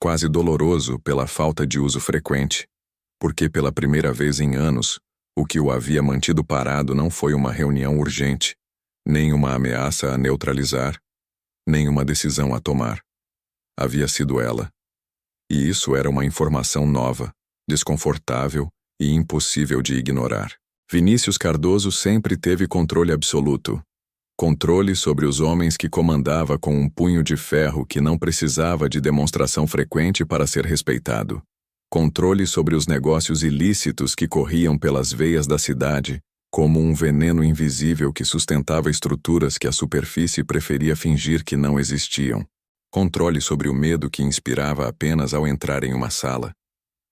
quase doloroso pela falta de uso frequente, porque pela primeira vez em anos, o que o havia mantido parado não foi uma reunião urgente, nem uma ameaça a neutralizar, nem uma decisão a tomar. Havia sido ela. E isso era uma informação nova, desconfortável e impossível de ignorar. Vinícius Cardoso sempre teve controle absoluto. Controle sobre os homens que comandava com um punho de ferro que não precisava de demonstração frequente para ser respeitado. Controle sobre os negócios ilícitos que corriam pelas veias da cidade, como um veneno invisível que sustentava estruturas que a superfície preferia fingir que não existiam. Controle sobre o medo que inspirava apenas ao entrar em uma sala.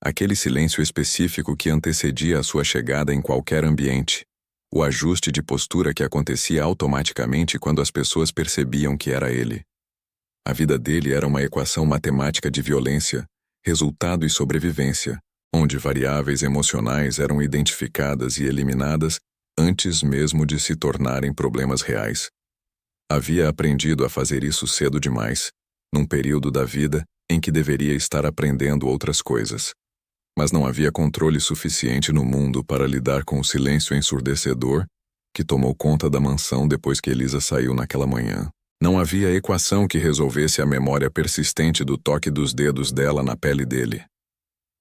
Aquele silêncio específico que antecedia a sua chegada em qualquer ambiente. O ajuste de postura que acontecia automaticamente quando as pessoas percebiam que era ele. A vida dele era uma equação matemática de violência, resultado e sobrevivência, onde variáveis emocionais eram identificadas e eliminadas antes mesmo de se tornarem problemas reais. Havia aprendido a fazer isso cedo demais, num período da vida em que deveria estar aprendendo outras coisas. Mas não havia controle suficiente no mundo para lidar com o silêncio ensurdecedor que tomou conta da mansão depois que Elisa saiu naquela manhã. Não havia equação que resolvesse a memória persistente do toque dos dedos dela na pele dele.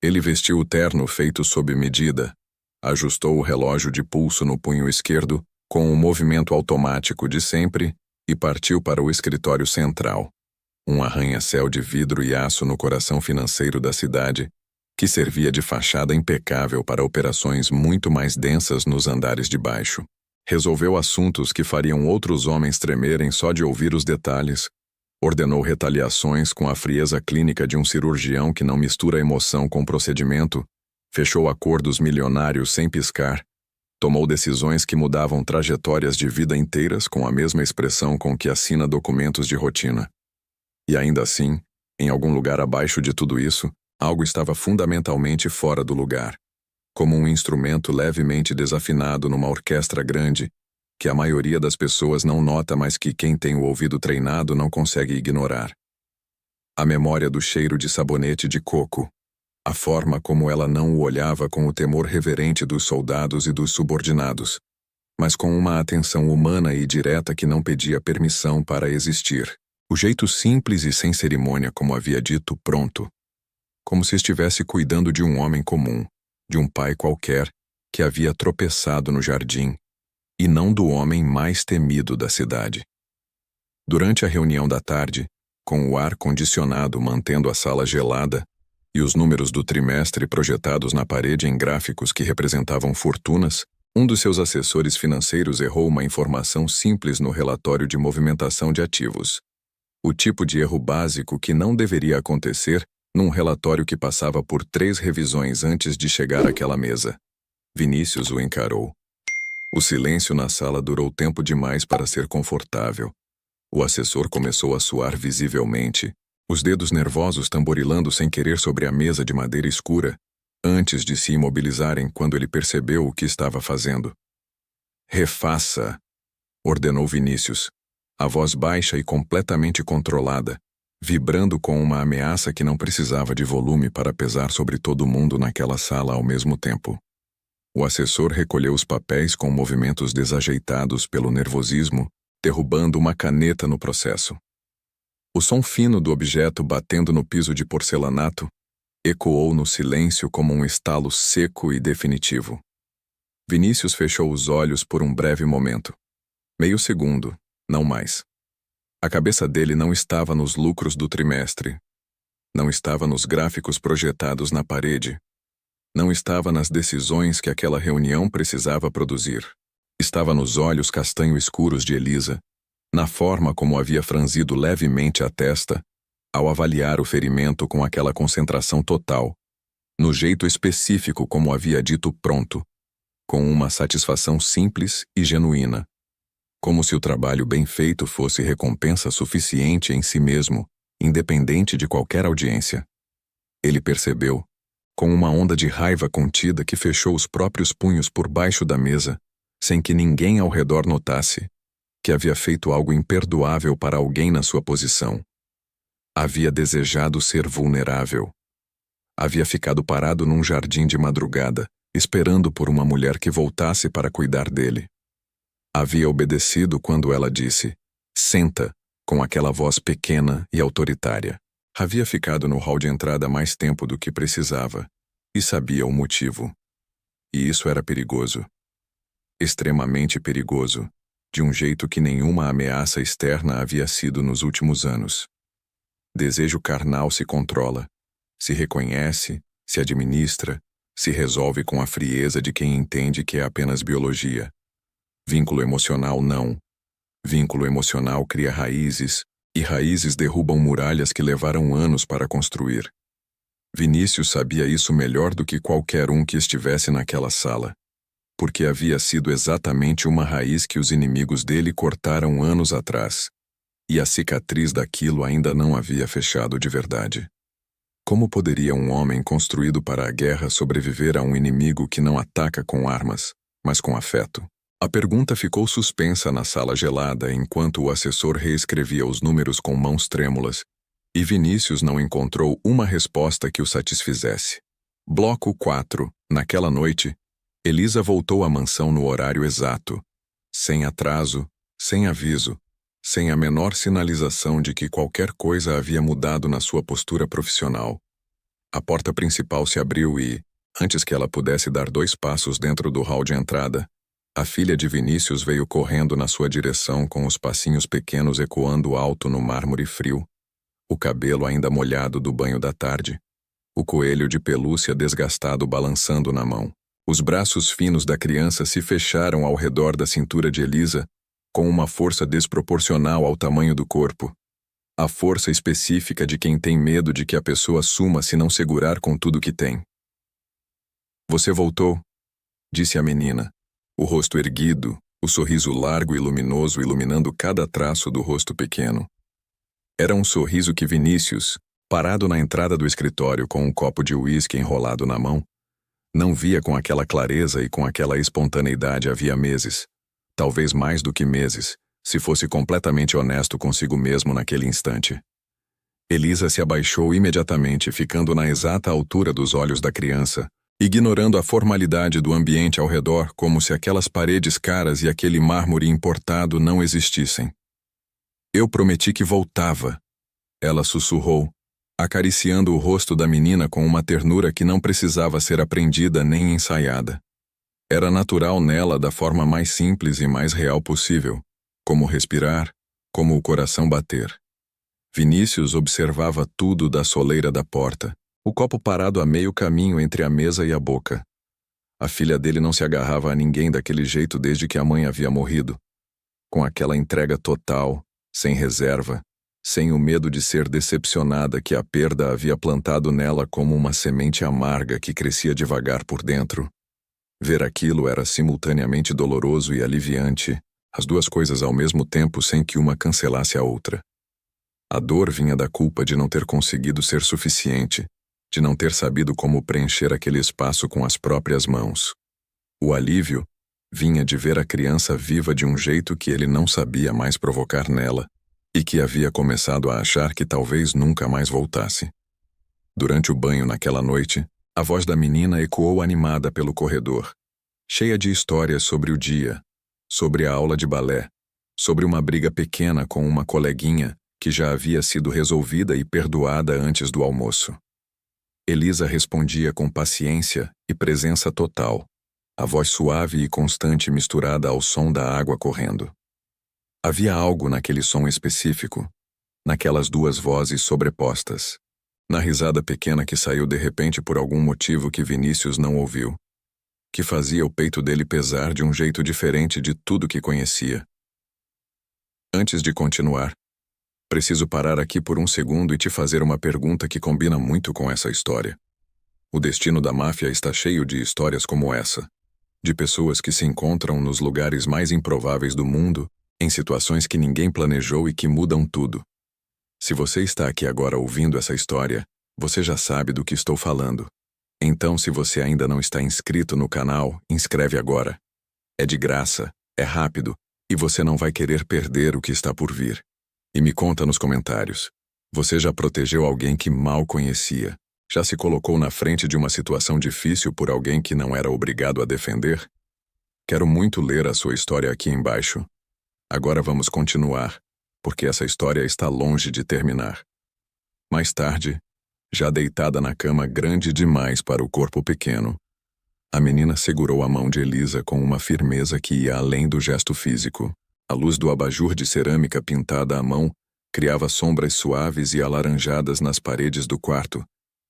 Ele vestiu o terno feito sob medida, ajustou o relógio de pulso no punho esquerdo com o movimento automático de sempre e partiu para o escritório central, um arranha-céu de vidro e aço no coração financeiro da cidade, que servia de fachada impecável para operações muito mais densas nos andares de baixo. Resolveu assuntos que fariam outros homens tremerem só de ouvir os detalhes. Ordenou retaliações com a frieza clínica de um cirurgião que não mistura emoção com procedimento. Fechou acordos milionários sem piscar. Tomou decisões que mudavam trajetórias de vida inteiras com a mesma expressão com que assina documentos de rotina. E ainda assim, em algum lugar abaixo de tudo isso, algo estava fundamentalmente fora do lugar, como um instrumento levemente desafinado numa orquestra grande, que a maioria das pessoas não nota, mas que quem tem o ouvido treinado não consegue ignorar. A memória do cheiro de sabonete de coco, a forma como ela não o olhava com o temor reverente dos soldados e dos subordinados, mas com uma atenção humana e direta que não pedia permissão para existir. O jeito simples e sem cerimônia como havia dito, pronto. Como se estivesse cuidando de um homem comum, de um pai qualquer, que havia tropeçado no jardim, e não do homem mais temido da cidade. Durante a reunião da tarde, com o ar condicionado mantendo a sala gelada, e os números do trimestre projetados na parede em gráficos que representavam fortunas, um dos seus assessores financeiros errou uma informação simples no relatório de movimentação de ativos. O tipo de erro básico que não deveria acontecer num relatório que passava por 3 revisões antes de chegar àquela mesa. Vinícius o encarou. O silêncio na sala durou tempo demais para ser confortável. O assessor começou a suar visivelmente, os dedos nervosos tamborilando sem querer sobre a mesa de madeira escura, antes de se imobilizarem quando ele percebeu o que estava fazendo. "Refaça", ordenou Vinícius, a voz baixa e completamente controlada, vibrando com uma ameaça que não precisava de volume para pesar sobre todo mundo naquela sala ao mesmo tempo. O assessor recolheu os papéis com movimentos desajeitados pelo nervosismo, derrubando uma caneta no processo. O som fino do objeto batendo no piso de porcelanato ecoou no silêncio como um estalo seco e definitivo. Vinícius fechou os olhos por um breve momento. Meio segundo, não mais. A cabeça dele não estava nos lucros do trimestre. Não estava nos gráficos projetados na parede. Não estava nas decisões que aquela reunião precisava produzir. Estava nos olhos castanho escuros de Elisa, na forma como havia franzido levemente a testa, ao avaliar o ferimento com aquela concentração total, no jeito específico como havia dito pronto, com uma satisfação simples e genuína, como se o trabalho bem feito fosse recompensa suficiente em si mesmo, independente de qualquer audiência. Ele percebeu, com uma onda de raiva contida que fechou os próprios punhos por baixo da mesa, sem que ninguém ao redor notasse, que havia feito algo imperdoável para alguém na sua posição. Havia desejado ser vulnerável. Havia ficado parado num jardim de madrugada, esperando por uma mulher que voltasse para cuidar dele. Havia obedecido quando ela disse, "Senta", com aquela voz pequena e autoritária. Havia ficado no hall de entrada mais tempo do que precisava, e sabia o motivo. E isso era perigoso. Extremamente perigoso, de um jeito que nenhuma ameaça externa havia sido nos últimos anos. Desejo carnal se controla, se reconhece, se administra, se resolve com a frieza de quem entende que é apenas biologia. Vínculo emocional não. Vínculo emocional cria raízes, e raízes derrubam muralhas que levaram anos para construir. Vinícius sabia isso melhor do que qualquer um que estivesse naquela sala, porque havia sido exatamente uma raiz que os inimigos dele cortaram anos atrás, e a cicatriz daquilo ainda não havia fechado de verdade. Como poderia um homem construído para a guerra sobreviver a um inimigo que não ataca com armas, mas com afeto? A pergunta ficou suspensa na sala gelada enquanto o assessor reescrevia os números com mãos trêmulas, e Vinícius não encontrou uma resposta que o satisfizesse. Bloco 4. Naquela noite, Elisa voltou à mansão no horário exato, sem atraso, sem aviso, sem a menor sinalização de que qualquer coisa havia mudado na sua postura profissional. A porta principal se abriu e, antes que ela pudesse dar 2 passos dentro do hall de entrada, a filha de Vinícius veio correndo na sua direção com os passinhos pequenos ecoando alto no mármore frio, o cabelo ainda molhado do banho da tarde, o coelho de pelúcia desgastado balançando na mão. Os braços finos da criança se fecharam ao redor da cintura de Elisa, com uma força desproporcional ao tamanho do corpo. A força específica de quem tem medo de que a pessoa suma se não segurar com tudo que tem. "Você voltou", disse a menina, o rosto erguido, o sorriso largo e luminoso iluminando cada traço do rosto pequeno. Era um sorriso que Vinícius, parado na entrada do escritório com um copo de uísque enrolado na mão, não via com aquela clareza e com aquela espontaneidade havia meses, talvez mais do que meses, se fosse completamente honesto consigo mesmo naquele instante. Elisa se abaixou imediatamente, ficando na exata altura dos olhos da criança, ignorando a formalidade do ambiente ao redor como se aquelas paredes caras e aquele mármore importado não existissem. "Eu prometi que voltava", ela sussurrou, acariciando o rosto da menina com uma ternura que não precisava ser aprendida nem ensaiada. Era natural nela da forma mais simples e mais real possível, como respirar, como o coração bater. Vinícius observava tudo da soleira da porta, o copo parado a meio caminho entre a mesa e a boca. A filha dele não se agarrava a ninguém daquele jeito desde que a mãe havia morrido. Com aquela entrega total, sem reserva, sem o medo de ser decepcionada que a perda havia plantado nela como uma semente amarga que crescia devagar por dentro. Ver aquilo era simultaneamente doloroso e aliviante, as duas coisas ao mesmo tempo sem que uma cancelasse a outra. A dor vinha da culpa de não ter conseguido ser suficiente, de não ter sabido como preencher aquele espaço com as próprias mãos. O alívio vinha de ver a criança viva de um jeito que ele não sabia mais provocar nela, e que havia começado a achar que talvez nunca mais voltasse. Durante o banho naquela noite, a voz da menina ecoou animada pelo corredor, cheia de histórias sobre o dia, sobre a aula de balé, sobre uma briga pequena com uma coleguinha que já havia sido resolvida e perdoada antes do almoço. Elisa respondia com paciência e presença total, a voz suave e constante misturada ao som da água correndo. Havia algo naquele som específico, naquelas duas vozes sobrepostas, na risada pequena que saiu de repente por algum motivo que Vinícius não ouviu, que fazia o peito dele pesar de um jeito diferente de tudo que conhecia. Antes de continuar, preciso parar aqui por um segundo e te fazer uma pergunta que combina muito com essa história. O destino da máfia está cheio de histórias como essa, de pessoas que se encontram nos lugares mais improváveis do mundo, em situações que ninguém planejou e que mudam tudo. Se você está aqui agora ouvindo essa história, você já sabe do que estou falando. Então, se você ainda não está inscrito no canal, inscreve agora. É de graça, é rápido, e você não vai querer perder o que está por vir. E me conta nos comentários. Você já protegeu alguém que mal conhecia? Já se colocou na frente de uma situação difícil por alguém que não era obrigado a defender? Quero muito ler a sua história aqui embaixo. Agora vamos continuar, porque essa história está longe de terminar. Mais tarde, já deitada na cama grande demais para o corpo pequeno, a menina segurou a mão de Elisa com uma firmeza que ia além do gesto físico. A luz do abajur de cerâmica pintada à mão criava sombras suaves e alaranjadas nas paredes do quarto,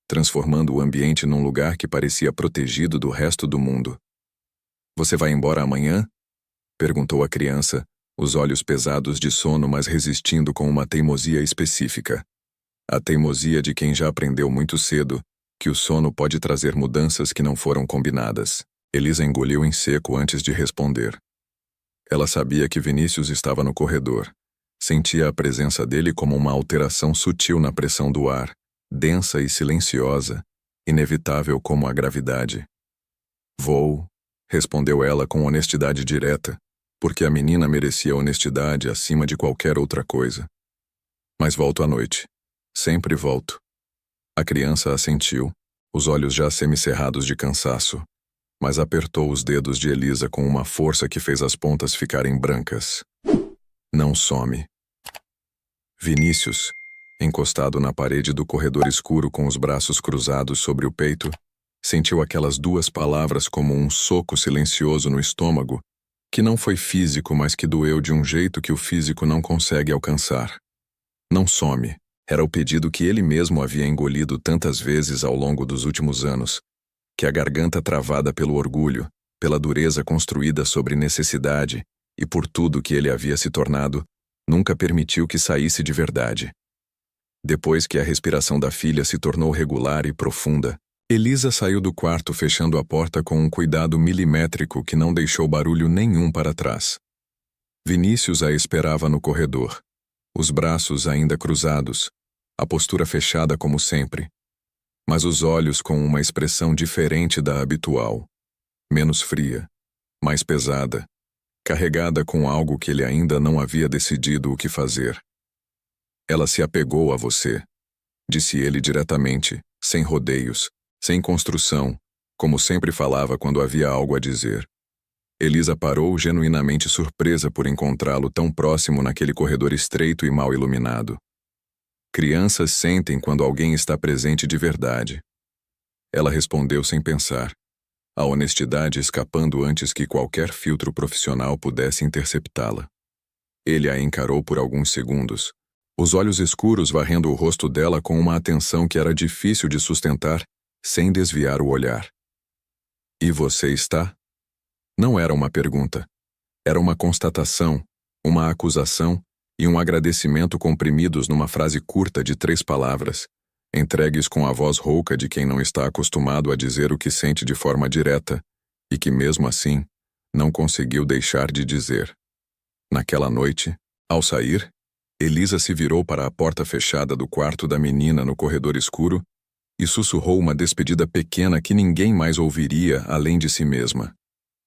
transformando o ambiente num lugar que parecia protegido do resto do mundo. "Você vai embora amanhã?" perguntou a criança, os olhos pesados de sono, mas resistindo com uma teimosia específica. A teimosia de quem já aprendeu muito cedo que o sono pode trazer mudanças que não foram combinadas. Elisa engoliu em seco antes de responder. Ela sabia que Vinícius estava no corredor. Sentia a presença dele como uma alteração sutil na pressão do ar, densa e silenciosa, inevitável como a gravidade. "Vou", respondeu ela com honestidade direta, porque a menina merecia honestidade acima de qualquer outra coisa. "Mas volto à noite. Sempre volto." A criança assentiu, os olhos já semicerrados de cansaço, mas apertou os dedos de Elisa com uma força que fez as pontas ficarem brancas. "Não some." Vinícius, encostado na parede do corredor escuro com os braços cruzados sobre o peito, sentiu aquelas duas palavras como um soco silencioso no estômago, que não foi físico, mas que doeu de um jeito que o físico não consegue alcançar. "Não some." Era o pedido que ele mesmo havia engolido tantas vezes ao longo dos últimos anos, que a garganta travada pelo orgulho, pela dureza construída sobre necessidade e por tudo que ele havia se tornado, nunca permitiu que saísse de verdade. Depois que a respiração da filha se tornou regular e profunda, Elisa saiu do quarto fechando a porta com um cuidado milimétrico que não deixou barulho nenhum para trás. Vinícius a esperava no corredor, os braços ainda cruzados, a postura fechada como sempre, mas os olhos com uma expressão diferente da habitual, menos fria, mais pesada, carregada com algo que ele ainda não havia decidido o que fazer. "Ela se apegou a você", disse ele diretamente, sem rodeios, sem construção, como sempre falava quando havia algo a dizer. Elisa parou genuinamente surpresa por encontrá-lo tão próximo naquele corredor estreito e mal iluminado. Crianças sentem quando alguém está presente de verdade. Ela respondeu sem pensar, a honestidade escapando antes que qualquer filtro profissional pudesse interceptá-la. Ele a encarou por alguns segundos, os olhos escuros varrendo o rosto dela com uma atenção que era difícil de sustentar, sem desviar o olhar. E você está? Não era uma pergunta. Era uma constatação, uma acusação e um agradecimento comprimidos numa frase curta de 3 palavras, entregues com a voz rouca de quem não está acostumado a dizer o que sente de forma direta, e que mesmo assim, não conseguiu deixar de dizer. Naquela noite, ao sair, Elisa se virou para a porta fechada do quarto da menina no corredor escuro e sussurrou uma despedida pequena que ninguém mais ouviria além de si mesma.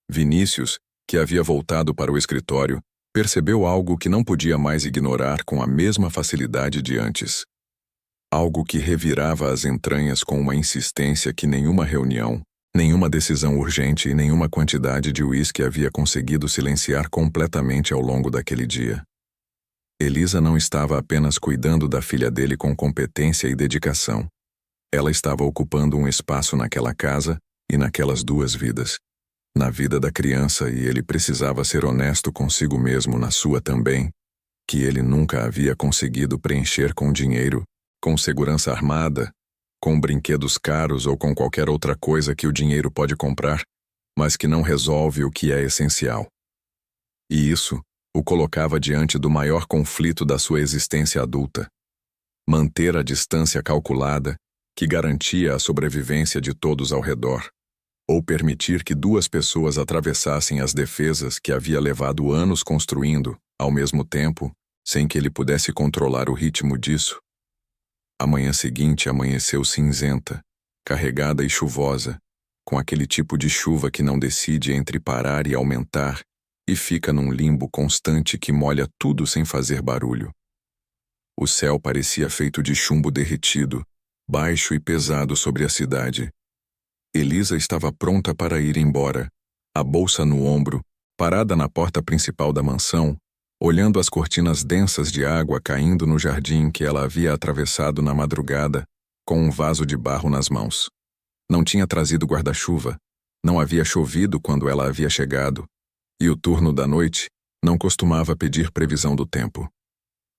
Vinícius, que havia voltado para o escritório, percebeu algo que não podia mais ignorar com a mesma facilidade de antes. Algo que revirava as entranhas com uma insistência que nenhuma reunião, nenhuma decisão urgente e nenhuma quantidade de uísque havia conseguido silenciar completamente ao longo daquele dia. Elisa não estava apenas cuidando da filha dele com competência e dedicação. Ela estava ocupando um espaço naquela casa e naquelas 2 vidas. Na vida da criança, e ele precisava ser honesto consigo mesmo na sua também, que ele nunca havia conseguido preencher com dinheiro, com segurança armada, com brinquedos caros ou com qualquer outra coisa que o dinheiro pode comprar, mas que não resolve o que é essencial. E isso o colocava diante do maior conflito da sua existência adulta. Manter a distância calculada, que garantia a sobrevivência de todos ao redor, ou permitir que 2 pessoas atravessassem as defesas que havia levado anos construindo, ao mesmo tempo, sem que ele pudesse controlar o ritmo disso. A manhã seguinte amanheceu cinzenta, carregada e chuvosa, com aquele tipo de chuva que não decide entre parar e aumentar e fica num limbo constante que molha tudo sem fazer barulho. O céu parecia feito de chumbo derretido, baixo e pesado sobre a cidade. Elisa estava pronta para ir embora, a bolsa no ombro, parada na porta principal da mansão, olhando as cortinas densas de água caindo no jardim que ela havia atravessado na madrugada, com um vaso de barro nas mãos. Não tinha trazido guarda-chuva, não havia chovido quando ela havia chegado, e o turno da noite não costumava pedir previsão do tempo.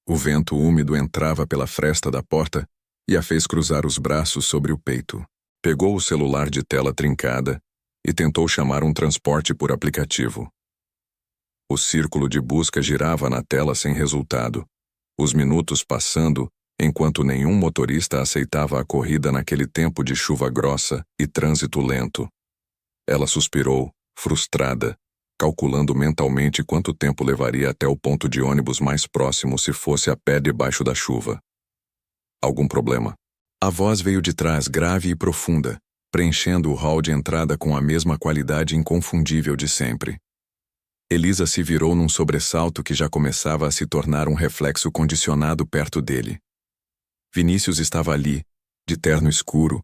O vento úmido entrava pela fresta da porta e a fez cruzar os braços sobre o peito. Pegou o celular de tela trincada e tentou chamar um transporte por aplicativo. O círculo de busca girava na tela sem resultado, os minutos passando enquanto nenhum motorista aceitava a corrida naquele tempo de chuva grossa e trânsito lento. Ela suspirou, frustrada, calculando mentalmente quanto tempo levaria até o ponto de ônibus mais próximo se fosse a pé debaixo da chuva. Algum problema? A voz veio de trás, grave e profunda, preenchendo o hall de entrada com a mesma qualidade inconfundível de sempre. Elisa se virou num sobressalto que já começava a se tornar um reflexo condicionado perto dele. Vinícius estava ali, de terno escuro,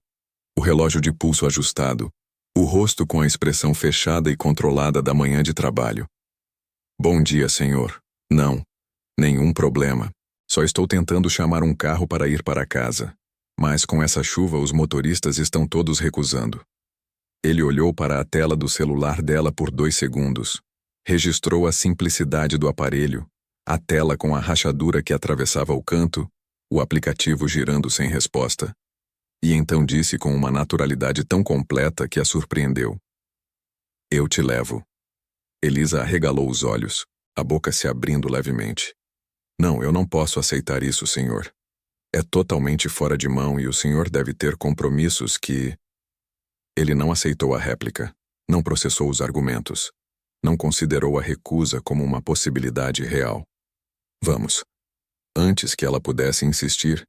o relógio de pulso ajustado, o rosto com a expressão fechada e controlada da manhã de trabalho. Bom dia, senhor. Não, nenhum problema. Só estou tentando chamar um carro para ir para casa. Mas com essa chuva os motoristas estão todos recusando. Ele olhou para a tela do celular dela por 2 segundos. Registrou a simplicidade do aparelho, a tela com a rachadura que atravessava o canto, o aplicativo girando sem resposta. E então disse com uma naturalidade tão completa que a surpreendeu. Eu te levo. Elisa arregalou os olhos, a boca se abrindo levemente. Não, eu não posso aceitar isso, senhor. É totalmente fora de mão e o senhor deve ter compromissos que... Ele não aceitou a réplica, não processou os argumentos, não considerou a recusa como uma possibilidade real. Vamos. Antes que ela pudesse insistir,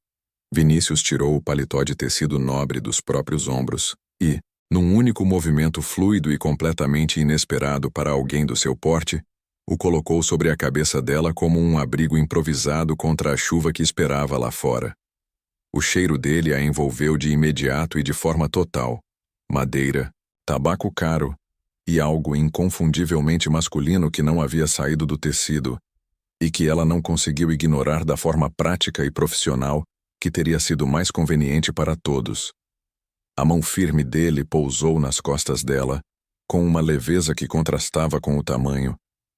Vinícius tirou o paletó de tecido nobre dos próprios ombros e, num único movimento fluido e completamente inesperado para alguém do seu porte, o colocou sobre a cabeça dela como um abrigo improvisado contra a chuva que esperava lá fora. O cheiro dele a envolveu de imediato e de forma total. Madeira, tabaco caro e algo inconfundivelmente masculino que não havia saído do tecido e que ela não conseguiu ignorar da forma prática e profissional que teria sido mais conveniente para todos. A mão firme dele pousou nas costas dela, com uma leveza que contrastava com o tamanho,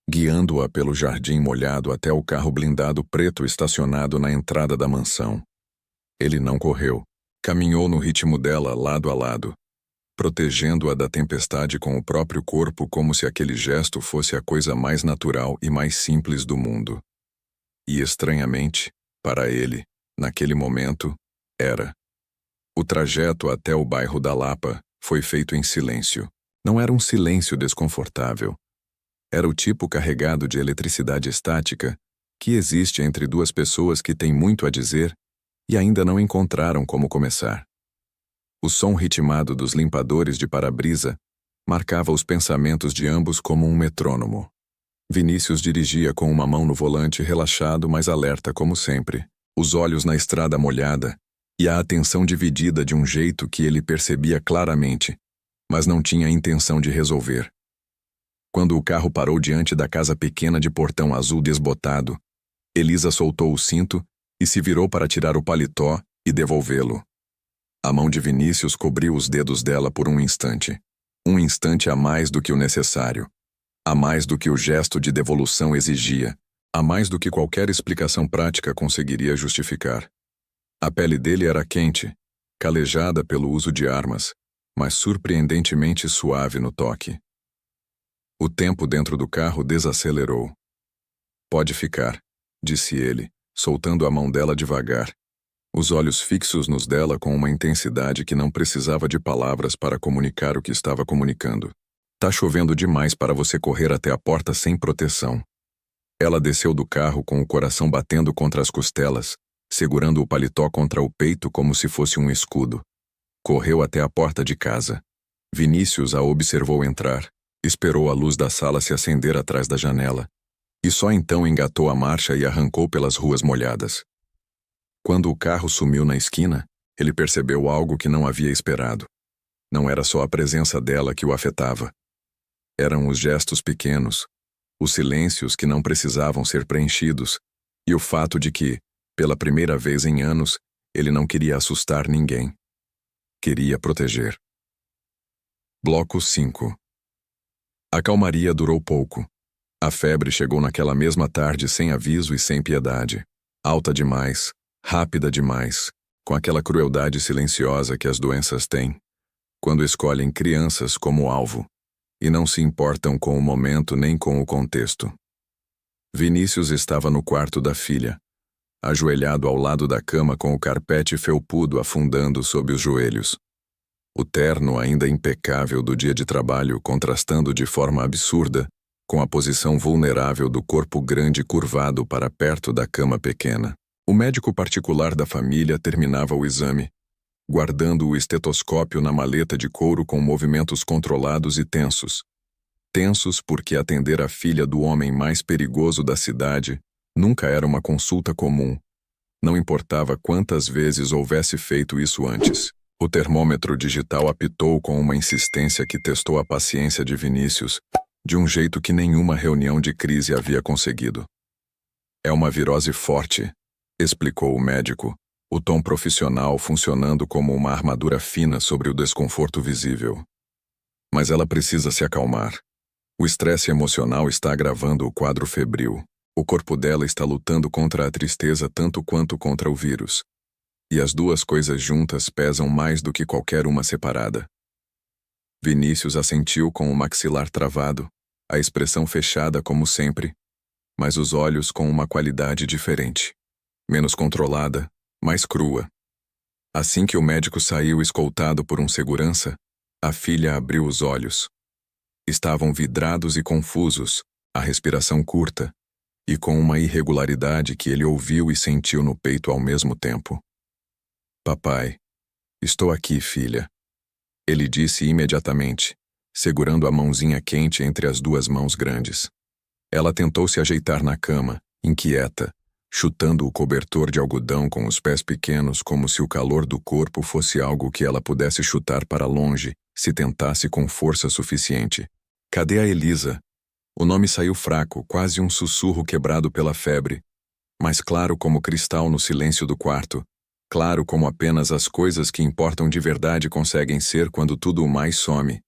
guiando-a pelo jardim molhado até o carro blindado preto estacionado na entrada da mansão. Ele não correu. Caminhou no ritmo dela, lado a lado, protegendo-a da tempestade com o próprio corpo como se aquele gesto fosse a coisa mais natural e mais simples do mundo. E estranhamente, para ele, naquele momento, era. O trajeto até o bairro da Lapa foi feito em silêncio. Não era um silêncio desconfortável. Era o tipo carregado de eletricidade estática que existe entre duas pessoas que têm muito a dizer e ainda não encontraram como começar. O som ritmado dos limpadores de para-brisa marcava os pensamentos de ambos como um metrônomo. Vinícius dirigia com uma mão no volante, relaxado, mas alerta como sempre, os olhos na estrada molhada e a atenção dividida de um jeito que ele percebia claramente, mas não tinha a intenção de resolver. Quando o carro parou diante da casa pequena de portão azul desbotado, Elisa soltou o cinto e se virou para tirar o paletó e devolvê-lo. A mão de Vinícius cobriu os dedos dela por um instante a mais do que o necessário, a mais do que o gesto de devolução exigia, a mais do que qualquer explicação prática conseguiria justificar. A pele dele era quente, calejada pelo uso de armas, mas surpreendentemente suave no toque. O tempo dentro do carro desacelerou. "Pode ficar", disse ele, soltando a mão dela devagar, os olhos fixos nos dela com uma intensidade que não precisava de palavras para comunicar o que estava comunicando. "Tá chovendo demais para você correr até a porta sem proteção." Ela desceu do carro com o coração batendo contra as costelas, segurando o paletó contra o peito como se fosse um escudo. Correu até a porta de casa. Vinícius a observou entrar, esperou a luz da sala se acender atrás da janela, e só então engatou a marcha e arrancou pelas ruas molhadas. Quando o carro sumiu na esquina, ele percebeu algo que não havia esperado. Não era só a presença dela que o afetava. Eram os gestos pequenos, os silêncios que não precisavam ser preenchidos, e o fato de que, pela primeira vez em anos, ele não queria assustar ninguém. Queria proteger. Bloco 5. A calmaria durou pouco. A febre chegou naquela mesma tarde sem aviso e sem piedade. Alta demais, rápida demais, com aquela crueldade silenciosa que as doenças têm, quando escolhem crianças como alvo, e não se importam com o momento nem com o contexto. Vinícius estava no quarto da filha, ajoelhado ao lado da cama com o carpete felpudo afundando sob os joelhos. O terno ainda impecável do dia de trabalho contrastando de forma absurda com a posição vulnerável do corpo grande curvado para perto da cama pequena. O médico particular da família terminava o exame, guardando o estetoscópio na maleta de couro com movimentos controlados e tensos. Tensos porque atender a filha do homem mais perigoso da cidade nunca era uma consulta comum. Não importava quantas vezes houvesse feito isso antes. O termômetro digital apitou com uma insistência que testou a paciência de Vinícius, de um jeito que nenhuma reunião de crise havia conseguido. "É uma virose forte", explicou o médico, o tom profissional funcionando como uma armadura fina sobre o desconforto visível. "Mas ela precisa se acalmar. O estresse emocional está agravando o quadro febril. O corpo dela está lutando contra a tristeza tanto quanto contra o vírus. E as duas coisas juntas pesam mais do que qualquer uma separada." Vinícius assentiu com o maxilar travado, a expressão fechada como sempre, mas os olhos com uma qualidade diferente. Menos controlada, mais crua. Assim que o médico saiu escoltado por um segurança, a filha abriu os olhos. Estavam vidrados e confusos, a respiração curta, e com uma irregularidade que ele ouviu e sentiu no peito ao mesmo tempo. "Papai, estou aqui, filha", ele disse imediatamente, segurando a mãozinha quente entre as duas mãos grandes. Ela tentou se ajeitar na cama, inquieta, chutando o cobertor de algodão com os pés pequenos como se o calor do corpo fosse algo que ela pudesse chutar para longe se tentasse com força suficiente. "Cadê a Elisa?" O nome saiu fraco, quase um sussurro quebrado pela febre, mas claro como cristal no silêncio do quarto, claro como apenas as coisas que importam de verdade conseguem ser quando tudo o mais some.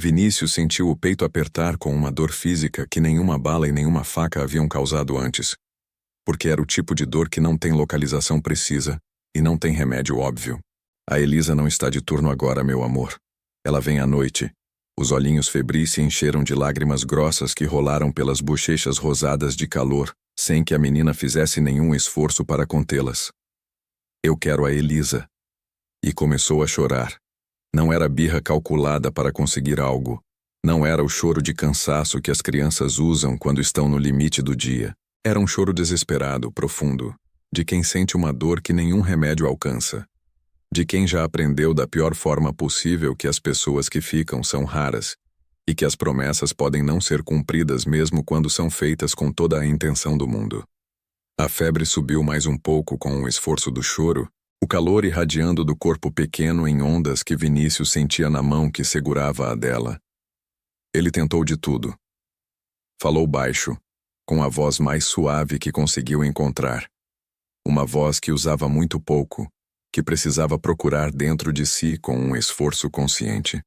Vinícius sentiu o peito apertar com uma dor física que nenhuma bala e nenhuma faca haviam causado antes. Porque era o tipo de dor que não tem localização precisa e não tem remédio óbvio. A Elisa não está de turno agora, meu amor. Ela vem à noite. Os olhinhos febris se encheram de lágrimas grossas que rolaram pelas bochechas rosadas de calor, sem que a menina fizesse nenhum esforço para contê-las. Eu quero a Elisa. E começou a chorar. Não era birra calculada para conseguir algo. Não era o choro de cansaço que as crianças usam quando estão no limite do dia. Era um choro desesperado, profundo, de quem sente uma dor que nenhum remédio alcança. De quem já aprendeu da pior forma possível que as pessoas que ficam são raras e que as promessas podem não ser cumpridas mesmo quando são feitas com toda a intenção do mundo. A febre subiu mais um pouco com o esforço do choro, o calor irradiando do corpo pequeno em ondas que Vinícius sentia na mão que segurava a dela. Ele tentou de tudo. Falou baixo, com a voz mais suave que conseguiu encontrar. Uma voz que usava muito pouco, que precisava procurar dentro de si com um esforço consciente.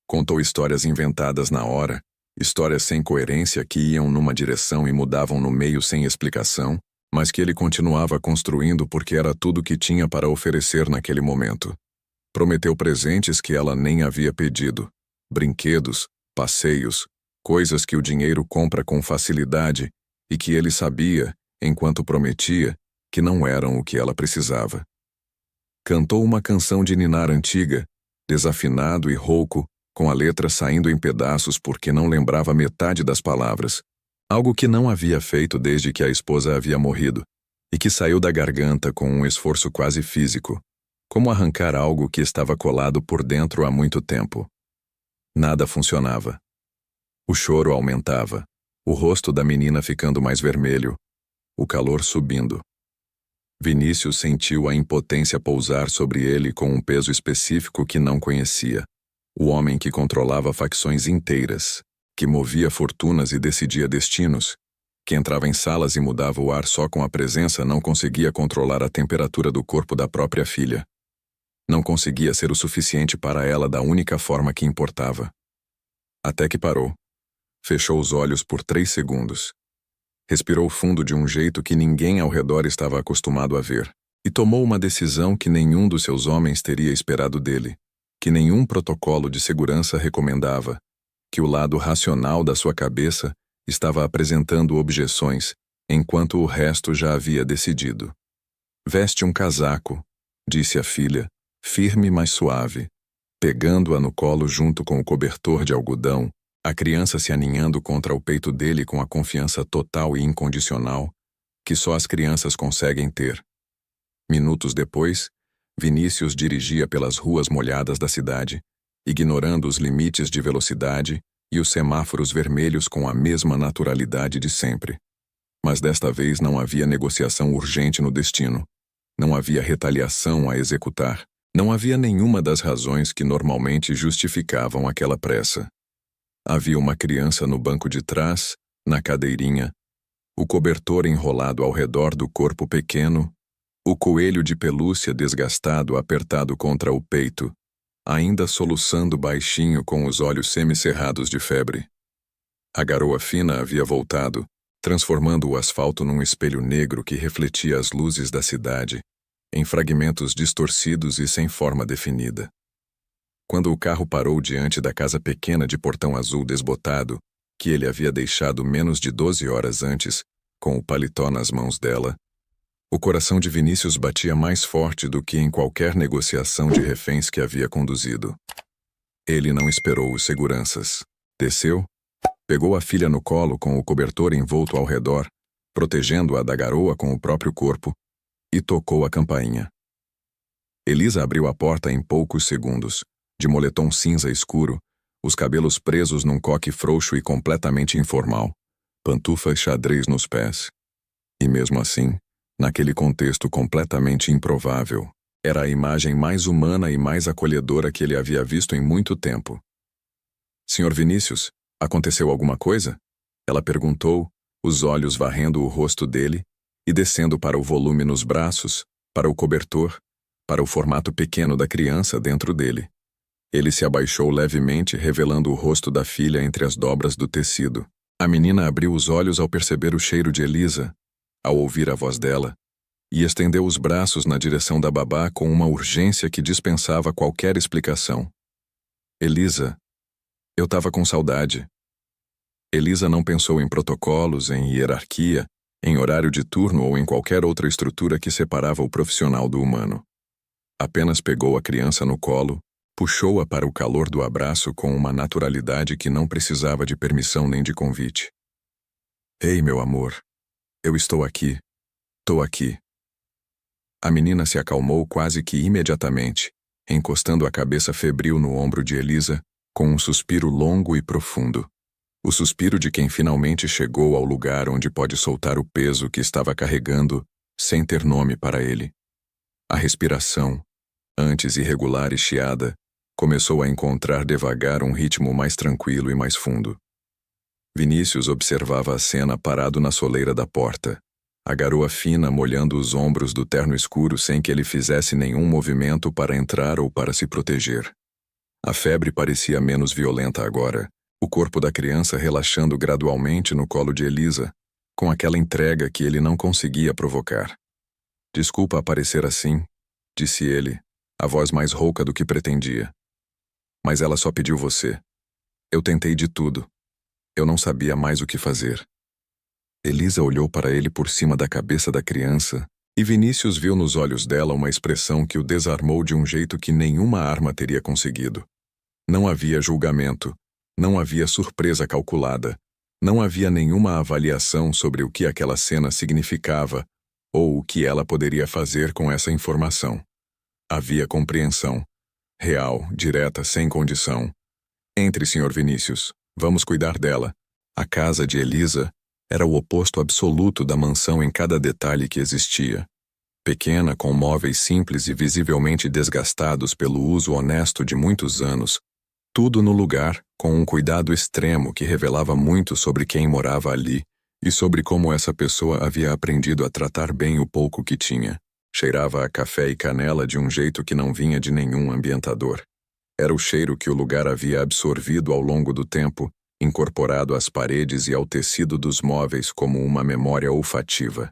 Contou histórias inventadas na hora, histórias sem coerência que iam numa direção e mudavam no meio sem explicação, mas que ele continuava construindo porque era tudo que tinha para oferecer naquele momento. Prometeu presentes que ela nem havia pedido, brinquedos, passeios, coisas que o dinheiro compra com facilidade e que ele sabia, enquanto prometia, que não eram o que ela precisava. Cantou uma canção de ninar antiga, desafinado e rouco, com a letra saindo em pedaços porque não lembrava metade das palavras, algo que não havia feito desde que a esposa havia morrido, e que saiu da garganta com um esforço quase físico, como arrancar algo que estava colado por dentro há muito tempo. Nada funcionava. O choro aumentava, o rosto da menina ficando mais vermelho, o calor subindo. Vinícius sentiu a impotência pousar sobre ele com um peso específico que não conhecia. O homem que controlava facções inteiras, que movia fortunas e decidia destinos, que entrava em salas e mudava o ar só com a presença, não conseguia controlar a temperatura do corpo da própria filha. Não conseguia ser o suficiente para ela da única forma que importava. Até que parou. Fechou os olhos por 3 segundos. Respirou fundo de um jeito que ninguém ao redor estava acostumado a ver, e tomou uma decisão que nenhum dos seus homens teria esperado dele, que nenhum protocolo de segurança recomendava, que o lado racional da sua cabeça estava apresentando objeções, enquanto o resto já havia decidido. Veste um casaco, disse a filha, firme mas suave, pegando-a no colo junto com o cobertor de algodão, a criança se aninhando contra o peito dele com a confiança total e incondicional que só as crianças conseguem ter. Minutos depois, Vinícius dirigia pelas ruas molhadas da cidade, ignorando os limites de velocidade e os semáforos vermelhos com a mesma naturalidade de sempre. Mas desta vez não havia negociação urgente no destino. Não havia retaliação a executar. Não havia nenhuma das razões que normalmente justificavam aquela pressa. Havia uma criança no banco de trás, na cadeirinha, o cobertor enrolado ao redor do corpo pequeno, o coelho de pelúcia desgastado apertado contra o peito, ainda soluçando baixinho com os olhos semicerrados de febre. A garoa fina havia voltado, transformando o asfalto num espelho negro que refletia as luzes da cidade, em fragmentos distorcidos e sem forma definida. Quando o carro parou diante da casa pequena de portão azul desbotado, que ele havia deixado menos de 12 horas antes, com o paletó nas mãos dela, o coração de Vinícius batia mais forte do que em qualquer negociação de reféns que havia conduzido. Ele não esperou os seguranças. Desceu, pegou a filha no colo com o cobertor envolto ao redor, protegendo-a da garoa com o próprio corpo, e tocou a campainha. Elisa abriu a porta em poucos segundos, de moletom cinza escuro, os cabelos presos num coque frouxo e completamente informal, pantufas xadrez nos pés. E mesmo assim, naquele contexto completamente improvável, era a imagem mais humana e mais acolhedora que ele havia visto em muito tempo. Sr. Vinícius, aconteceu alguma coisa? Ela perguntou, os olhos varrendo o rosto dele e descendo para o volume nos braços, para o cobertor, para o formato pequeno da criança dentro dele. Ele se abaixou levemente, revelando o rosto da filha entre as dobras do tecido. A menina abriu os olhos ao perceber o cheiro de Elisa, ao ouvir a voz dela, e estendeu os braços na direção da babá com uma urgência que dispensava qualquer explicação. Elisa, eu tava com saudade. Elisa não pensou em protocolos, em hierarquia, em horário de turno ou em qualquer outra estrutura que separava o profissional do humano. Apenas pegou a criança no colo, puxou-a para o calor do abraço com uma naturalidade que não precisava de permissão nem de convite. Ei, meu amor, eu estou aqui. Tô aqui. A menina se acalmou quase que imediatamente, encostando a cabeça febril no ombro de Elisa, com um suspiro longo e profundo. O suspiro de quem finalmente chegou ao lugar onde pode soltar o peso que estava carregando, sem ter nome para ele. A respiração, antes irregular e chiada, começou a encontrar devagar um ritmo mais tranquilo e mais fundo. Vinícius observava a cena parado na soleira da porta, a garoa fina molhando os ombros do terno escuro sem que ele fizesse nenhum movimento para entrar ou para se proteger. A febre parecia menos violenta agora, o corpo da criança relaxando gradualmente no colo de Elisa, com aquela entrega que ele não conseguia provocar. Desculpa aparecer assim, disse ele, a voz mais rouca do que pretendia. Mas ela só pediu você. Eu tentei de tudo. Eu não sabia mais o que fazer. Elisa olhou para ele por cima da cabeça da criança, e Vinícius viu nos olhos dela uma expressão que o desarmou de um jeito que nenhuma arma teria conseguido. Não havia julgamento, não havia surpresa calculada, não havia nenhuma avaliação sobre o que aquela cena significava ou o que ela poderia fazer com essa informação. Havia compreensão, real, direta, sem condição. Entre, Sr. Vinícius, vamos cuidar dela. A casa de Elisa era o oposto absoluto da mansão em cada detalhe que existia. Pequena, com móveis simples e visivelmente desgastados pelo uso honesto de muitos anos, tudo no lugar, com um cuidado extremo que revelava muito sobre quem morava ali e sobre como essa pessoa havia aprendido a tratar bem o pouco que tinha. Cheirava a café e canela de um jeito que não vinha de nenhum ambientador. Era o cheiro que o lugar havia absorvido ao longo do tempo, incorporado às paredes e ao tecido dos móveis como uma memória olfativa.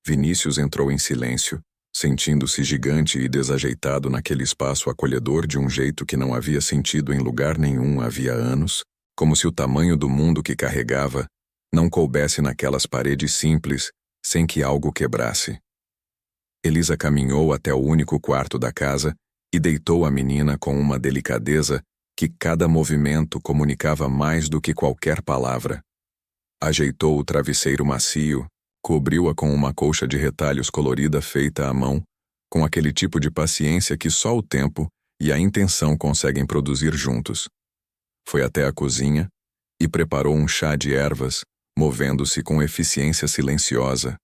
Vinícius entrou em silêncio, sentindo-se gigante e desajeitado naquele espaço acolhedor de um jeito que não havia sentido em lugar nenhum havia anos, como se o tamanho do mundo que carregava não coubesse naquelas paredes simples, sem que algo quebrasse. Elisa caminhou até o único quarto da casa e deitou a menina com uma delicadeza que cada movimento comunicava mais do que qualquer palavra. Ajeitou o travesseiro macio, cobriu-a com uma colcha de retalhos colorida feita à mão, com aquele tipo de paciência que só o tempo e a intenção conseguem produzir juntos. Foi até a cozinha e preparou um chá de ervas, movendo-se com eficiência silenciosa,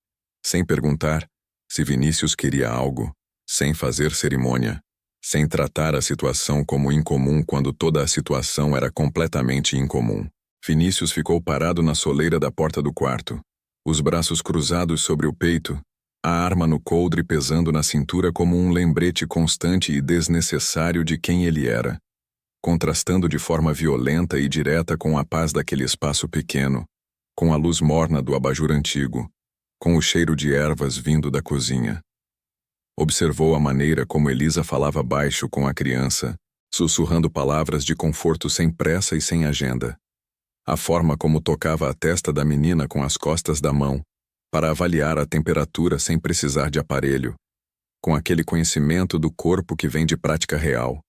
sem perguntar se Vinícius queria algo, sem fazer cerimônia, sem tratar a situação como incomum quando toda a situação era completamente incomum. Vinícius ficou parado na soleira da porta do quarto, os braços cruzados sobre o peito, a arma no coldre pesando na cintura como um lembrete constante e desnecessário de quem ele era, contrastando de forma violenta e direta com a paz daquele espaço pequeno, com a luz morna do abajur antigo, com o cheiro de ervas vindo da cozinha. Observou a maneira como Elisa falava baixo com a criança, sussurrando palavras de conforto sem pressa e sem agenda. A forma como tocava a testa da menina com as costas da mão, para avaliar a temperatura sem precisar de aparelho, com aquele conhecimento do corpo que vem de prática real.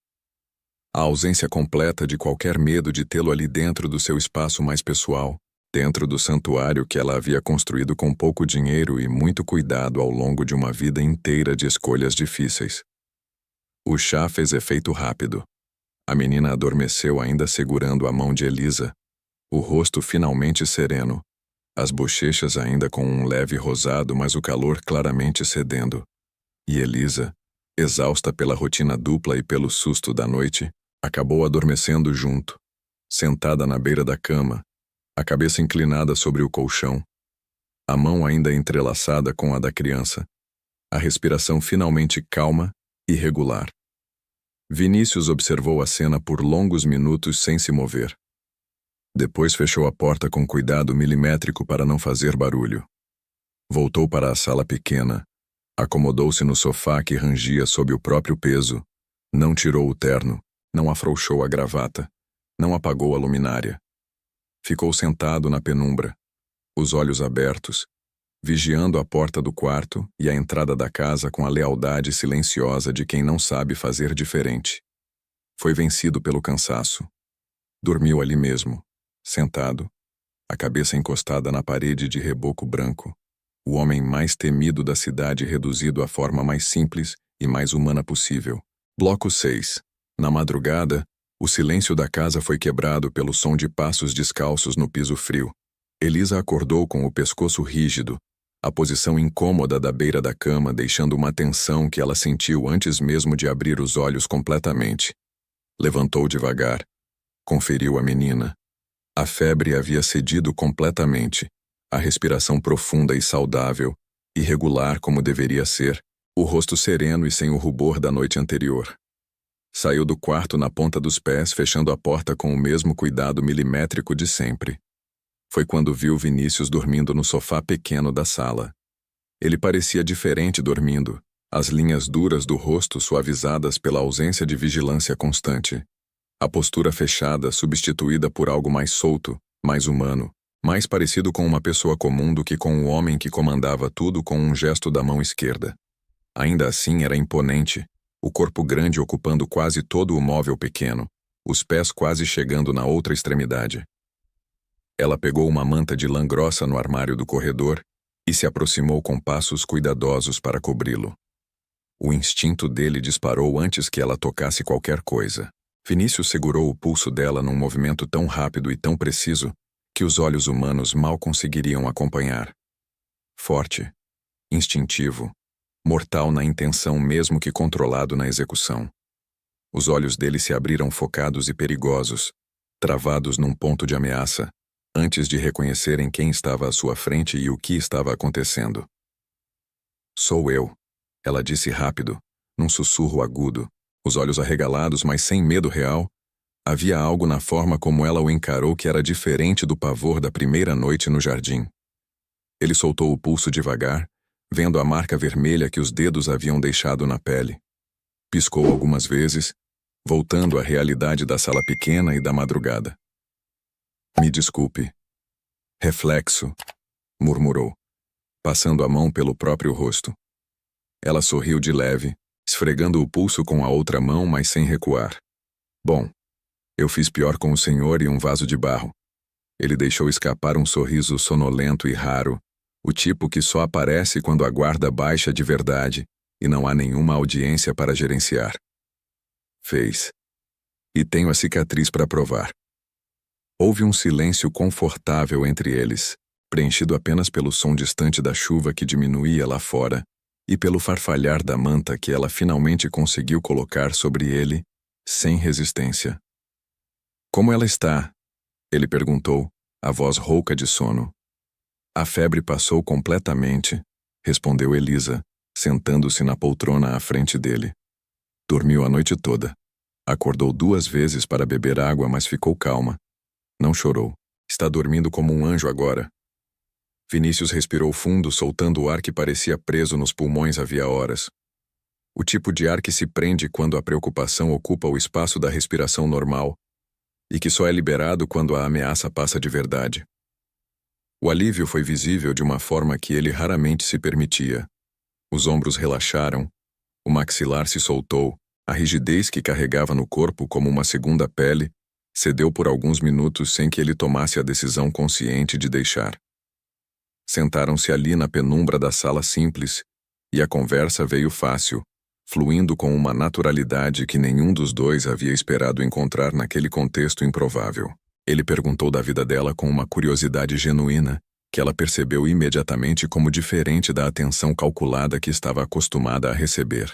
A ausência completa de qualquer medo de tê-lo ali dentro do seu espaço mais pessoal, dentro do santuário que ela havia construído com pouco dinheiro e muito cuidado ao longo de uma vida inteira de escolhas difíceis. O chá fez efeito rápido. A menina adormeceu ainda segurando a mão de Elisa, o rosto finalmente sereno, as bochechas ainda com um leve rosado, mas o calor claramente cedendo. E Elisa, exausta pela rotina dupla e pelo susto da noite, acabou adormecendo junto, sentada na beira da cama, a cabeça inclinada sobre o colchão, a mão ainda entrelaçada com a da criança, a respiração finalmente calma e regular. Vinícius observou a cena por longos minutos sem se mover. Depois fechou a porta com cuidado milimétrico para não fazer barulho. Voltou para a sala pequena, acomodou-se no sofá que rangia sob o próprio peso, não tirou o terno, não afrouxou a gravata, não apagou a luminária. Ficou sentado na penumbra, os olhos abertos, vigiando a porta do quarto e a entrada da casa com a lealdade silenciosa de quem não sabe fazer diferente. Foi vencido pelo cansaço. Dormiu ali mesmo, sentado, a cabeça encostada na parede de reboco branco, o homem mais temido da cidade reduzido à forma mais simples e mais humana possível. Bloco 6. Na madrugada, o silêncio da casa foi quebrado pelo som de passos descalços no piso frio. Elisa acordou com o pescoço rígido, a posição incômoda da beira da cama deixando uma tensão que ela sentiu antes mesmo de abrir os olhos completamente. Levantou devagar. Conferiu a menina. A febre havia cedido completamente. A respiração profunda e saudável, irregular como deveria ser, o rosto sereno e sem o rubor da noite anterior. Saiu do quarto na ponta dos pés, fechando a porta com o mesmo cuidado milimétrico de sempre. Foi quando viu Vinícius dormindo no sofá pequeno da sala. Ele parecia diferente dormindo, as linhas duras do rosto suavizadas pela ausência de vigilância constante. A postura fechada substituída por algo mais solto, mais humano, mais parecido com uma pessoa comum do que com o homem que comandava tudo com um gesto da mão esquerda. Ainda assim era imponente, o corpo grande ocupando quase todo o móvel pequeno, os pés quase chegando na outra extremidade. Ela pegou uma manta de lã grossa no armário do corredor e se aproximou com passos cuidadosos para cobri-lo. O instinto dele disparou antes que ela tocasse qualquer coisa. Vinícius segurou o pulso dela num movimento tão rápido e tão preciso que os olhos humanos mal conseguiriam acompanhar. Forte, instintivo, mortal na intenção mesmo que controlado na execução. Os olhos dele se abriram focados e perigosos, travados num ponto de ameaça, antes de reconhecerem quem estava à sua frente e o que estava acontecendo. "Sou eu", ela disse rápido, num sussurro agudo, os olhos arregalados, mas sem medo real. Havia algo na forma como ela o encarou que era diferente do pavor da primeira noite no jardim. Ele soltou o pulso devagar, vendo a marca vermelha que os dedos haviam deixado na pele. Piscou algumas vezes, voltando à realidade da sala pequena e da madrugada. "Me desculpe." "Reflexo", murmurou, passando a mão pelo próprio rosto. Ela sorriu de leve, esfregando o pulso com a outra mão, mas sem recuar. "Bom, eu fiz pior com o senhor e um vaso de barro." Ele deixou escapar um sorriso sonolento e raro, o tipo que só aparece quando a guarda baixa de verdade e não há nenhuma audiência para gerenciar. "Fez. E tenho a cicatriz para provar." Houve um silêncio confortável entre eles, preenchido apenas pelo som distante da chuva que diminuía lá fora e pelo farfalhar da manta que ela finalmente conseguiu colocar sobre ele, sem resistência. "Como ela está?" ele perguntou, a voz rouca de sono. "A febre passou completamente", respondeu Elisa, sentando-se na poltrona à frente dele. "Dormiu a noite toda. Acordou 2 vezes para beber água, mas ficou calma. Não chorou. Está dormindo como um anjo agora." Vinícius respirou fundo, soltando o ar que parecia preso nos pulmões havia horas. O tipo de ar que se prende quando a preocupação ocupa o espaço da respiração normal e que só é liberado quando a ameaça passa de verdade. O alívio foi visível de uma forma que ele raramente se permitia. Os ombros relaxaram, o maxilar se soltou, a rigidez que carregava no corpo como uma segunda pele cedeu por alguns minutos sem que ele tomasse a decisão consciente de deixar. Sentaram-se ali na penumbra da sala simples, e a conversa veio fácil, fluindo com uma naturalidade que nenhum dos dois havia esperado encontrar naquele contexto improvável. Ele perguntou da vida dela com uma curiosidade genuína, que ela percebeu imediatamente como diferente da atenção calculada que estava acostumada a receber.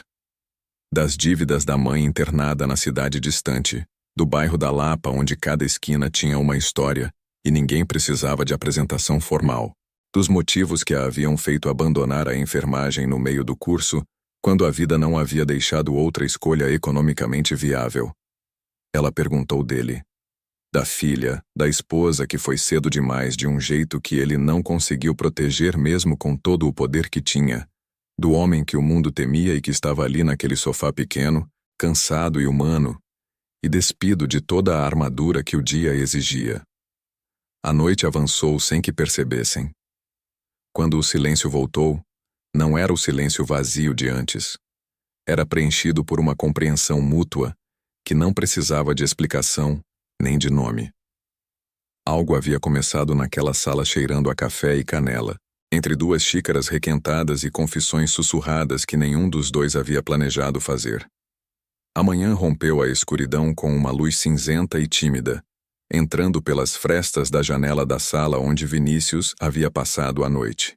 Das dívidas da mãe internada na cidade distante, do bairro da Lapa onde cada esquina tinha uma história e ninguém precisava de apresentação formal, dos motivos que a haviam feito abandonar a enfermagem no meio do curso Quando a vida não havia deixado outra escolha economicamente viável. Ela perguntou dele. Da filha, da esposa que foi cedo demais de um jeito que ele não conseguiu proteger mesmo com todo o poder que tinha. Do homem que o mundo temia e que estava ali naquele sofá pequeno, cansado e humano, e despido de toda a armadura que o dia exigia. A noite avançou sem que percebessem. Quando o silêncio voltou, não era o silêncio vazio de antes. Era preenchido por uma compreensão mútua que não precisava de explicação nem de nome. Algo havia começado naquela sala cheirando a café e canela, entre duas xícaras requentadas e confissões sussurradas que nenhum dos dois havia planejado fazer. A manhã rompeu a escuridão com uma luz cinzenta e tímida, entrando pelas frestas da janela da sala onde Vinícius havia passado a noite.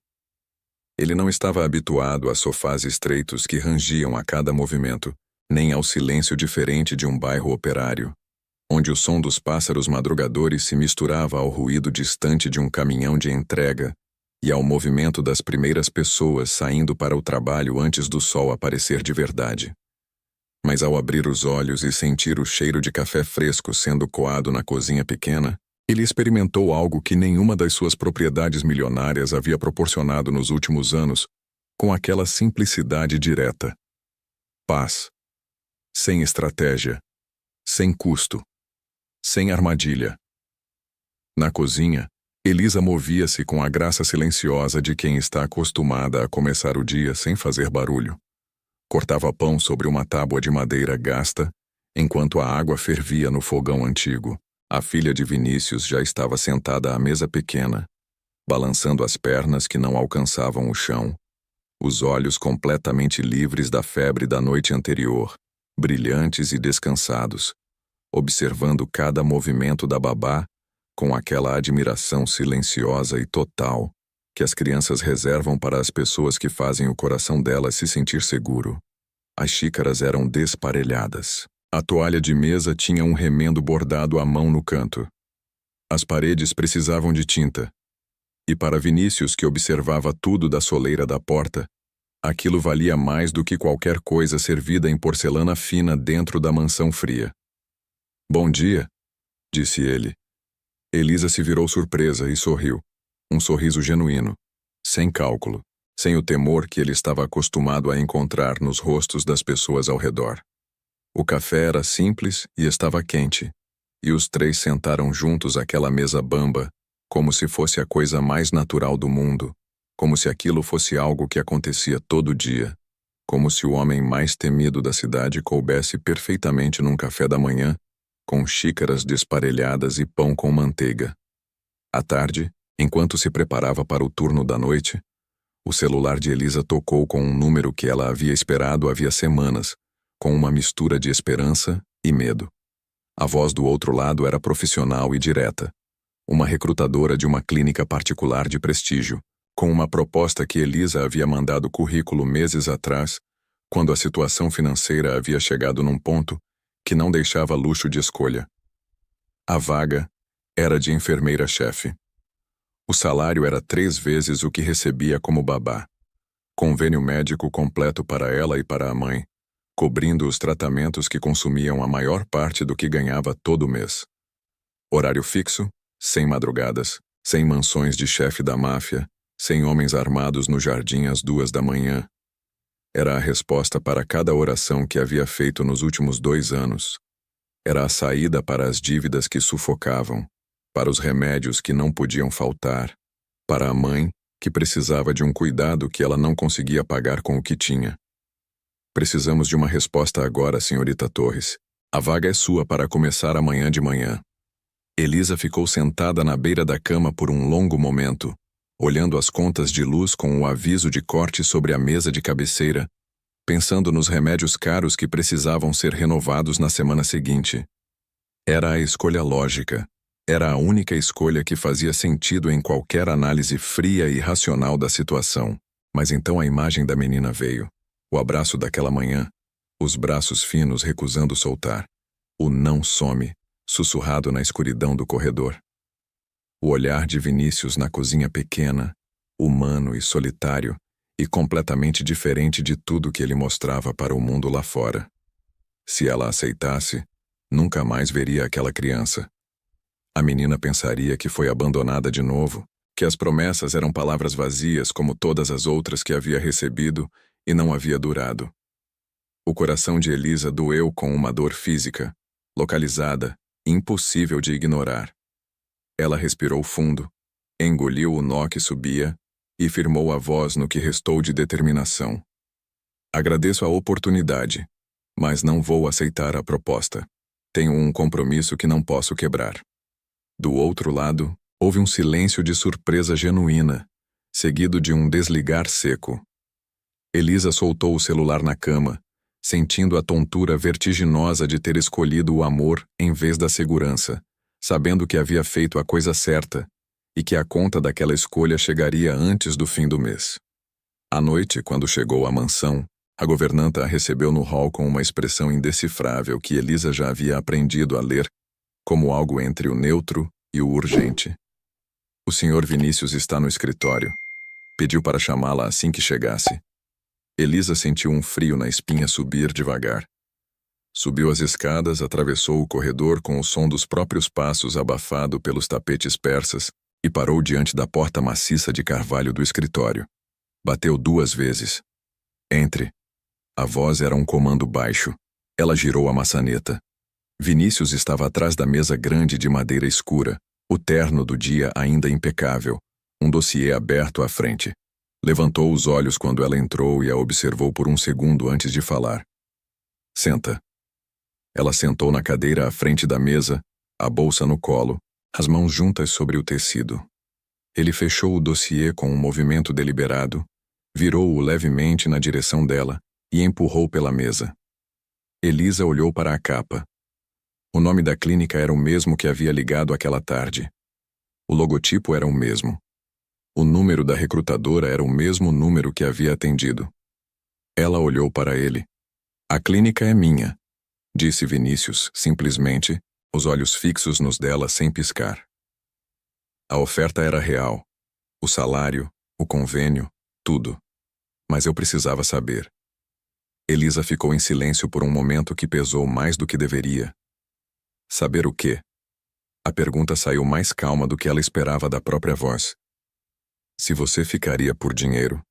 Ele não estava habituado a sofás estreitos que rangiam a cada movimento, nem ao silêncio diferente de um bairro operário, onde o som dos pássaros madrugadores se misturava ao ruído distante de um caminhão de entrega e ao movimento das primeiras pessoas saindo para o trabalho antes do sol aparecer de verdade. Mas ao abrir os olhos e sentir o cheiro de café fresco sendo coado na cozinha pequena, ele experimentou algo que nenhuma das suas propriedades milionárias havia proporcionado nos últimos anos, com aquela simplicidade direta. Paz. Sem estratégia. Sem custo. Sem armadilha. Na cozinha, Elisa movia-se com a graça silenciosa de quem está acostumada a começar o dia sem fazer barulho. Cortava pão sobre uma tábua de madeira gasta, enquanto a água fervia no fogão antigo. A filha de Vinícius já estava sentada à mesa pequena, balançando as pernas que não alcançavam o chão, os olhos completamente livres da febre da noite anterior, brilhantes e descansados, observando cada movimento da babá com aquela admiração silenciosa e total que as crianças reservam para as pessoas que fazem o coração delas se sentir seguro. As xícaras eram desparelhadas. A toalha de mesa tinha um remendo bordado à mão no canto. As paredes precisavam de tinta. E para Vinícius, que observava tudo da soleira da porta, aquilo valia mais do que qualquer coisa servida em porcelana fina dentro da mansão fria. Bom dia, disse ele. Elisa se virou surpresa e sorriu. Um sorriso genuíno, sem cálculo, sem o temor que ele estava acostumado a encontrar nos rostos das pessoas ao redor. O café era simples e estava quente, e os três sentaram juntos àquela mesa bamba, como se fosse a coisa mais natural do mundo, como se aquilo fosse algo que acontecia todo dia, como se o homem mais temido da cidade coubesse perfeitamente num café da manhã, com xícaras desparelhadas e pão com manteiga. À tarde, enquanto se preparava para o turno da noite, o celular de Elisa tocou com um número que ela havia esperado havia semanas, com uma mistura de esperança e medo. A voz do outro lado era profissional e direta, uma recrutadora de uma clínica particular de prestígio, com uma proposta que Elisa havia mandado currículo meses atrás, quando a situação financeira havia chegado num ponto que não deixava luxo de escolha. A vaga era de enfermeira-chefe. O salário era 3 vezes o que recebia como babá. Convênio médico completo para ela e para a mãe, cobrindo os tratamentos que consumiam a maior parte do que ganhava todo mês. Horário fixo, sem madrugadas, sem mansões de chefe da máfia, sem homens armados no jardim às 2 da manhã. Era a resposta para cada oração que havia feito nos últimos 2 anos. Era a saída para as dívidas que sufocavam, para os remédios que não podiam faltar, para a mãe, que precisava de um cuidado que ela não conseguia pagar com o que tinha. Precisamos de uma resposta agora, senhorita Torres. A vaga é sua para começar amanhã de manhã. Elisa ficou sentada na beira da cama por um longo momento, olhando as contas de luz com o aviso de corte sobre a mesa de cabeceira, pensando nos remédios caros que precisavam ser renovados na semana seguinte. Era a escolha lógica. Era a única escolha que fazia sentido em qualquer análise fria e racional da situação. Mas então a imagem da menina veio. O abraço daquela manhã, os braços finos recusando soltar. O não some, sussurrado na escuridão do corredor. O olhar de Vinícius na cozinha pequena, humano e solitário, e completamente diferente de tudo que ele mostrava para o mundo lá fora. Se ela aceitasse, nunca mais veria aquela criança. A menina pensaria que foi abandonada de novo, que as promessas eram palavras vazias como todas as outras que havia recebido e não havia durado. O coração de Elisa doeu com uma dor física, localizada, impossível de ignorar. Ela respirou fundo, engoliu o nó que subia e firmou a voz no que restou de determinação. Agradeço a oportunidade, mas não vou aceitar a proposta. Tenho um compromisso que não posso quebrar. Do outro lado, houve um silêncio de surpresa genuína, seguido de um desligar seco. Elisa soltou o celular na cama, sentindo a tontura vertiginosa de ter escolhido o amor em vez da segurança, sabendo que havia feito a coisa certa e que a conta daquela escolha chegaria antes do fim do mês. À noite, quando chegou à mansão, a governanta a recebeu no hall com uma expressão indecifrável que Elisa já havia aprendido a ler como algo entre o neutro e o urgente. O Sr. Vinícius está no escritório. Pediu para chamá-la assim que chegasse. Elisa sentiu um frio na espinha subir devagar. Subiu as escadas, atravessou o corredor com o som dos próprios passos abafado pelos tapetes persas e parou diante da porta maciça de carvalho do escritório. Bateu 2 vezes. Entre. A voz era um comando baixo. Ela girou a maçaneta. Vinícius estava atrás da mesa grande de madeira escura, o terno do dia ainda impecável, um dossiê aberto à frente. Levantou os olhos quando ela entrou e a observou por um segundo antes de falar. Senta. Ela sentou na cadeira à frente da mesa, a bolsa no colo, as mãos juntas sobre o tecido. Ele fechou o dossiê com um movimento deliberado, virou-o levemente na direção dela e empurrou pela mesa. Elisa olhou para a capa. O nome da clínica era o mesmo que havia ligado aquela tarde. O logotipo era o mesmo. O número da recrutadora era o mesmo número que havia atendido. Ela olhou para ele. A clínica é minha, disse Vinícius, simplesmente, os olhos fixos nos dela sem piscar. A oferta era real. O salário, o convênio, tudo. Mas eu precisava saber. Elisa ficou em silêncio por um momento que pesou mais do que deveria. Saber o quê? A pergunta saiu mais calma do que ela esperava da própria voz. Se você ficaria por dinheiro,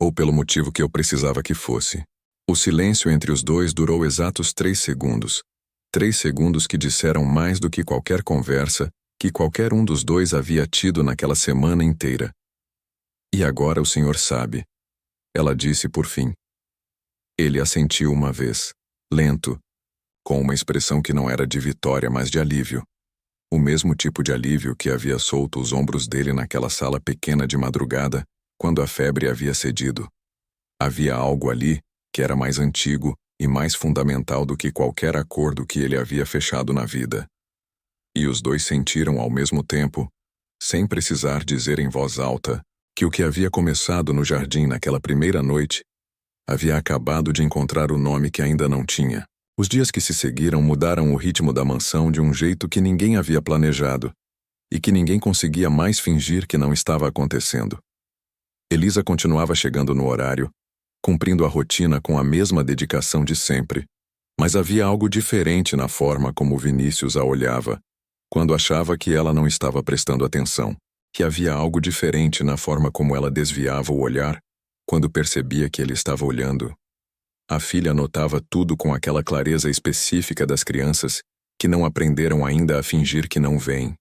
ou pelo motivo que eu precisava que fosse. O silêncio entre os dois durou exatos 3 segundos. 3 segundos que disseram mais do que qualquer conversa que qualquer um dos dois havia tido naquela semana inteira. E agora o senhor sabe. Ela disse por fim. Ele assentiu uma vez, lento, com uma expressão que não era de vitória, mas de alívio. O mesmo tipo de alívio que havia solto os ombros dele naquela sala pequena de madrugada, quando a febre havia cedido. Havia algo ali que era mais antigo e mais fundamental do que qualquer acordo que ele havia fechado na vida. E os dois sentiram ao mesmo tempo, sem precisar dizer em voz alta, que o que havia começado no jardim naquela primeira noite havia acabado de encontrar o nome que ainda não tinha. Os dias que se seguiram mudaram o ritmo da mansão de um jeito que ninguém havia planejado e que ninguém conseguia mais fingir que não estava acontecendo. Elisa continuava chegando no horário, cumprindo a rotina com a mesma dedicação de sempre, mas havia algo diferente na forma como Vinícius a olhava, quando achava que ela não estava prestando atenção, que havia algo diferente na forma como ela desviava o olhar, quando percebia que ele estava olhando. A filha notava tudo com aquela clareza específica das crianças que não aprenderam ainda a fingir que não veem.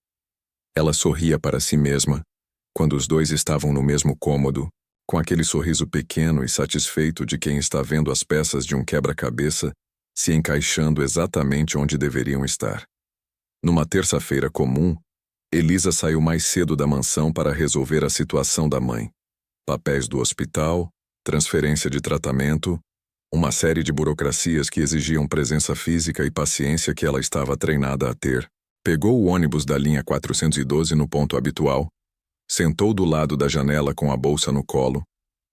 Ela sorria para si mesma, quando os dois estavam no mesmo cômodo, com aquele sorriso pequeno e satisfeito de quem está vendo as peças de um quebra-cabeça se encaixando exatamente onde deveriam estar. Numa terça-feira comum, Elisa saiu mais cedo da mansão para resolver a situação da mãe. Papéis do hospital, transferência de tratamento, uma série de burocracias que exigiam presença física e paciência que ela estava treinada a ter. Pegou o ônibus da linha 412 no ponto habitual, sentou do lado da janela com a bolsa no colo,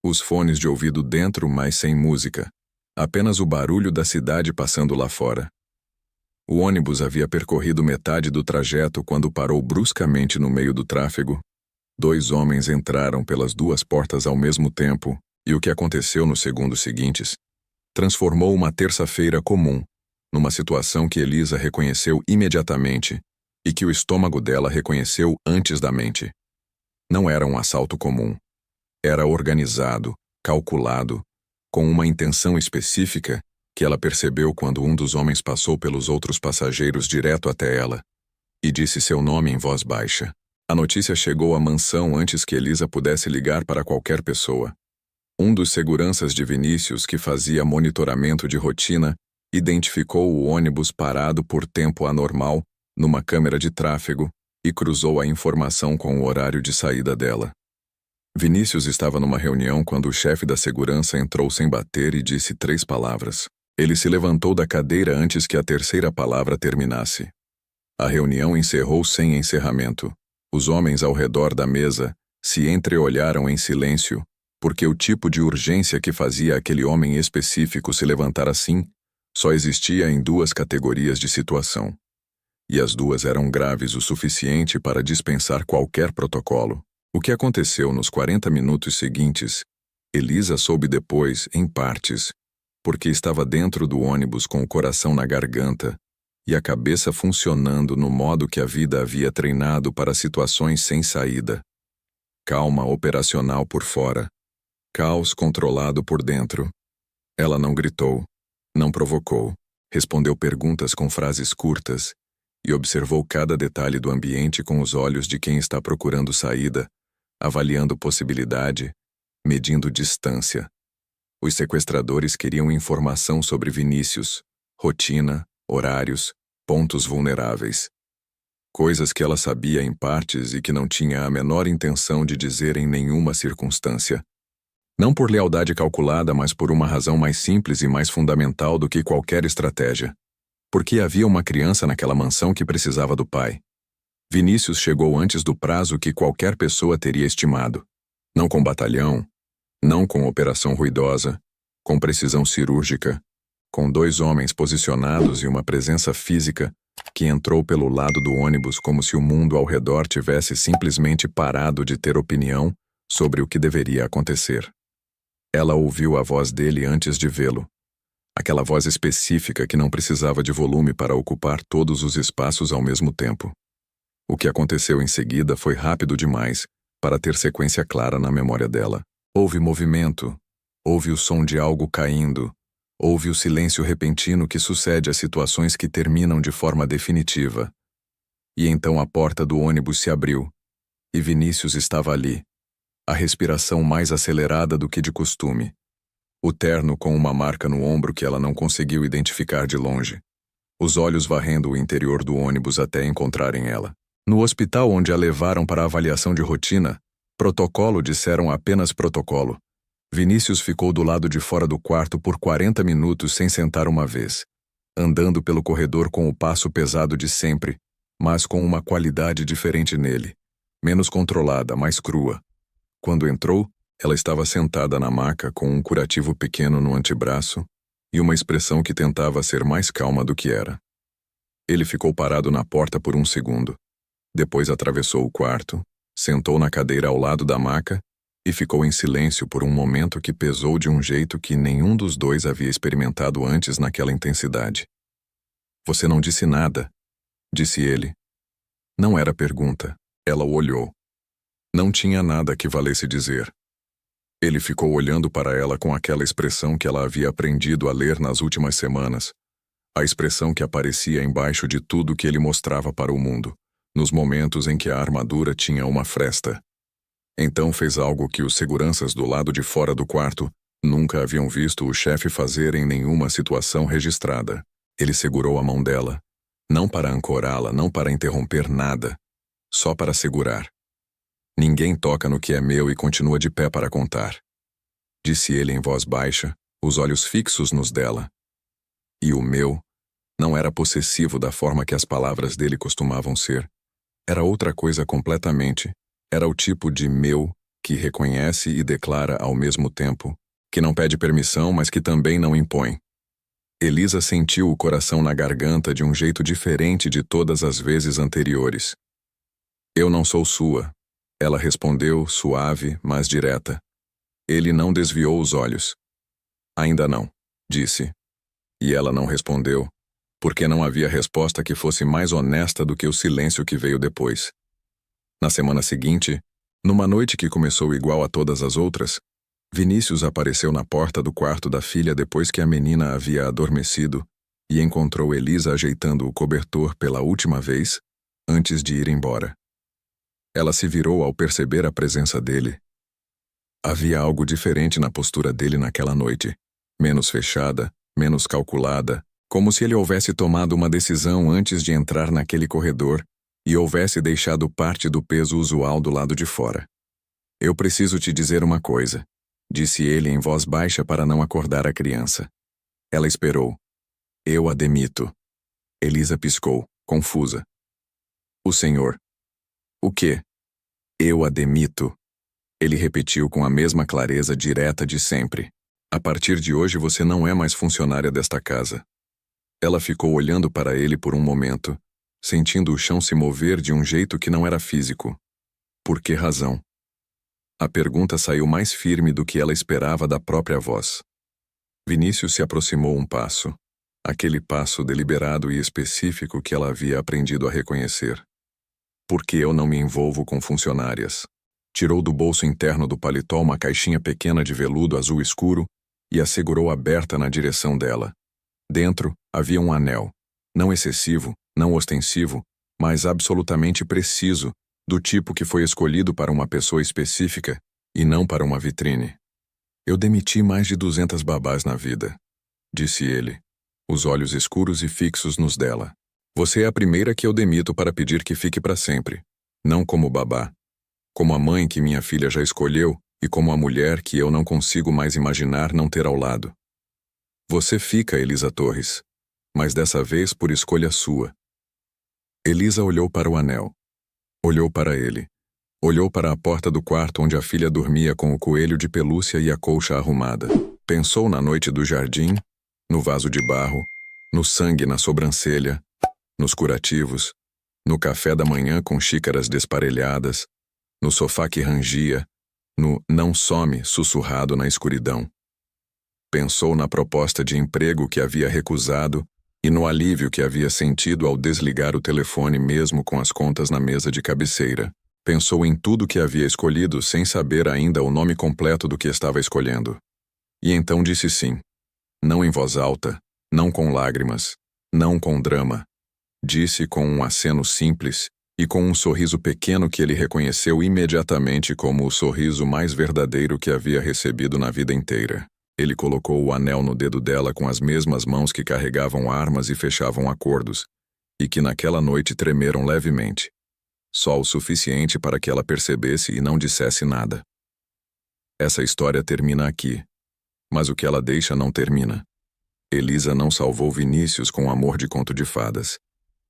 os fones de ouvido dentro, mas sem música, apenas o barulho da cidade passando lá fora. O ônibus havia percorrido metade do trajeto quando parou bruscamente no meio do tráfego. 2 homens entraram pelas 2 portas ao mesmo tempo E o que aconteceu nos segundos seguintes transformou uma terça-feira comum numa situação que Elisa reconheceu imediatamente e que o estômago dela reconheceu antes da mente. Não era um assalto comum. Era organizado, calculado, com uma intenção específica que ela percebeu quando um dos homens passou pelos outros passageiros direto até ela e disse seu nome em voz baixa. A notícia chegou à mansão antes que Elisa pudesse ligar para qualquer pessoa. Um dos seguranças de Vinícius, que fazia monitoramento de rotina, identificou o ônibus parado por tempo anormal numa câmera de tráfego e cruzou a informação com o horário de saída dela. Vinícius estava numa reunião quando o chefe da segurança entrou sem bater e disse 3 palavras. Ele se levantou da cadeira antes que a terceira palavra terminasse. A reunião encerrou sem encerramento. Os homens ao redor da mesa se entreolharam em silêncio, porque o tipo de urgência que fazia aquele homem específico se levantar assim só existia em 2 categorias de situação. E as 2 eram graves o suficiente para dispensar qualquer protocolo. O que aconteceu nos 40 minutos seguintes, Elisa soube depois, em partes, porque estava dentro do ônibus com o coração na garganta e a cabeça funcionando no modo que a vida havia treinado para situações sem saída. Calma operacional por fora, caos controlado por dentro. Ela não gritou, não provocou, respondeu perguntas com frases curtas e observou cada detalhe do ambiente com os olhos de quem está procurando saída, avaliando possibilidade, medindo distância. Os sequestradores queriam informação sobre Vinícius, rotina, horários, pontos vulneráveis. Coisas que ela sabia em partes e que não tinha a menor intenção de dizer em nenhuma circunstância. Não por lealdade calculada, mas por uma razão mais simples e mais fundamental do que qualquer estratégia. Porque havia uma criança naquela mansão que precisava do pai. Vinícius chegou antes do prazo que qualquer pessoa teria estimado. Não com batalhão, não com operação ruidosa, com precisão cirúrgica, com 2 homens posicionados e uma presença física que entrou pelo lado do ônibus como se o mundo ao redor tivesse simplesmente parado de ter opinião sobre o que deveria acontecer. Ela ouviu a voz dele antes de vê-lo. Aquela voz específica que não precisava de volume para ocupar todos os espaços ao mesmo tempo. O que aconteceu em seguida foi rápido demais para ter sequência clara na memória dela. Houve movimento, houve o som de algo caindo, houve o silêncio repentino que sucede a situações que terminam de forma definitiva. E então a porta do ônibus se abriu, e Vinícius estava ali, a respiração mais acelerada do que de costume. O terno com uma marca no ombro que ela não conseguiu identificar de longe. Os olhos varrendo o interior do ônibus até encontrarem ela. No hospital onde a levaram para a avaliação de rotina, protocolo disseram apenas protocolo. Vinícius ficou do lado de fora do quarto por 40 minutos sem sentar uma vez, andando pelo corredor com o passo pesado de sempre, mas com uma qualidade diferente nele, menos controlada, mais crua. Quando entrou, ela estava sentada na maca com um curativo pequeno no antebraço e uma expressão que tentava ser mais calma do que era. Ele ficou parado na porta por um segundo. Depois atravessou o quarto, sentou na cadeira ao lado da maca e ficou em silêncio por um momento que pesou de um jeito que nenhum dos 2 havia experimentado antes naquela intensidade. Você não disse nada, disse ele. Não era pergunta, ela o olhou. Não tinha nada que valesse dizer. Ele ficou olhando para ela com aquela expressão que ela havia aprendido a ler nas últimas semanas, a expressão que aparecia embaixo de tudo que ele mostrava para o mundo, nos momentos em que a armadura tinha uma fresta. Então fez algo que os seguranças do lado de fora do quarto nunca haviam visto o chefe fazer em nenhuma situação registrada. Ele segurou a mão dela, não para ancorá-la, não para interromper nada, só para segurar. Ninguém toca no que é meu e continua de pé para contar. Disse ele em voz baixa, os olhos fixos nos dela. E o meu não era possessivo da forma que as palavras dele costumavam ser. Era outra coisa completamente. Era o tipo de meu que reconhece e declara ao mesmo tempo, que não pede permissão, mas que também não impõe. Elisa sentiu o coração na garganta de um jeito diferente de todas as vezes anteriores. Eu não sou sua. Ela respondeu, suave, mas direta. Ele não desviou os olhos. Ainda não, disse. E ela não respondeu, porque não havia resposta que fosse mais honesta do que o silêncio que veio depois. Na semana seguinte, numa noite que começou igual a todas as outras, Vinícius apareceu na porta do quarto da filha depois que a menina havia adormecido e encontrou Elisa ajeitando o cobertor pela última vez, antes de ir embora. Ela se virou ao perceber a presença dele. Havia algo diferente na postura dele naquela noite, menos fechada, menos calculada, como se ele houvesse tomado uma decisão antes de entrar naquele corredor e houvesse deixado parte do peso usual do lado de fora. Eu preciso te dizer uma coisa, disse ele em voz baixa para não acordar a criança. Ela esperou. Eu a demito. Elisa piscou, confusa. O senhor. O quê? Eu a demito. Ele repetiu com a mesma clareza direta de sempre. A partir de hoje você não é mais funcionária desta casa. Ela ficou olhando para ele por um momento, sentindo o chão se mover de um jeito que não era físico. Por que razão? A pergunta saiu mais firme do que ela esperava da própria voz. Vinícius se aproximou um passo, aquele passo deliberado e específico que ela havia aprendido a reconhecer. Por que eu não me envolvo com funcionárias? Tirou do bolso interno do paletó uma caixinha pequena de veludo azul escuro e a segurou aberta na direção dela. Dentro havia um anel, não excessivo, não ostensivo, mas absolutamente preciso, do tipo que foi escolhido para uma pessoa específica e não para uma vitrine. Eu demiti mais de 200 babás na vida, disse ele, os olhos escuros e fixos nos dela. Você é a primeira que eu demito para pedir que fique para sempre, não como babá, como a mãe que minha filha já escolheu e como a mulher que eu não consigo mais imaginar não ter ao lado. Você fica, Elisa Torres, mas dessa vez por escolha sua. Elisa olhou para o anel. Olhou para ele. Olhou para a porta do quarto onde a filha dormia com o coelho de pelúcia e a colcha arrumada. Pensou na noite do jardim, no vaso de barro, no sangue na sobrancelha, nos curativos, no café da manhã com xícaras desparelhadas, no sofá que rangia, no não some sussurrado na escuridão. Pensou na proposta de emprego que havia recusado e no alívio que havia sentido ao desligar o telefone mesmo com as contas na mesa de cabeceira. Pensou em tudo que havia escolhido sem saber ainda o nome completo do que estava escolhendo. E então disse sim. Não em voz alta, não com lágrimas, não com drama. Disse com um aceno simples e com um sorriso pequeno que ele reconheceu imediatamente como o sorriso mais verdadeiro que havia recebido na vida inteira. Ele colocou o anel no dedo dela com as mesmas mãos que carregavam armas e fechavam acordos, e que naquela noite tremeram levemente. Só o suficiente para que ela percebesse e não dissesse nada. Essa história termina aqui, mas o que ela deixa não termina. Elisa não salvou Vinícius com amor de conto de fadas.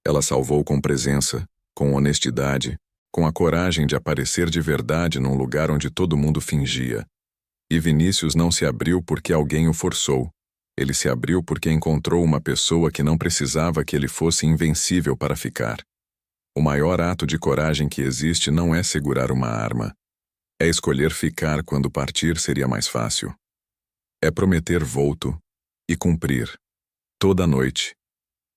Ela salvou com presença, com honestidade, com a coragem de aparecer de verdade num lugar onde todo mundo fingia. E Vinícius não se abriu porque alguém o forçou. Ele se abriu porque encontrou uma pessoa que não precisava que ele fosse invencível para ficar. O maior ato de coragem que existe não é segurar uma arma. É escolher ficar quando partir seria mais fácil. É prometer volto e cumprir. Toda noite.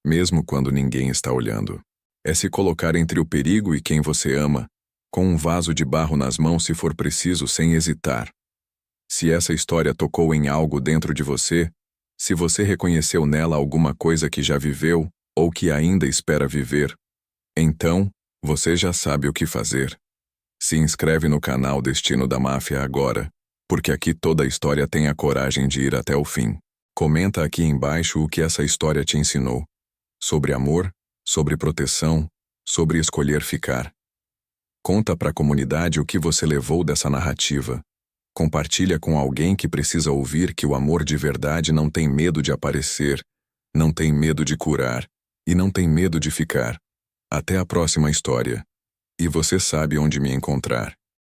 Mesmo quando ninguém está olhando. É se colocar entre o perigo e quem você ama, com um vaso de barro nas mãos se for preciso sem hesitar. Se essa história tocou em algo dentro de você, se você reconheceu nela alguma coisa que já viveu ou que ainda espera viver, então, você já sabe o que fazer. Se inscreve no canal Destino da Máfia agora, porque aqui toda a história tem a coragem de ir até o fim. Comenta aqui embaixo o que essa história te ensinou. Sobre amor, sobre proteção, sobre escolher ficar. Conta para a comunidade o que você levou dessa narrativa. Compartilha com alguém que precisa ouvir que o amor de verdade não tem medo de aparecer, não tem medo de curar e não tem medo de ficar. Até a próxima história. E você sabe onde me encontrar.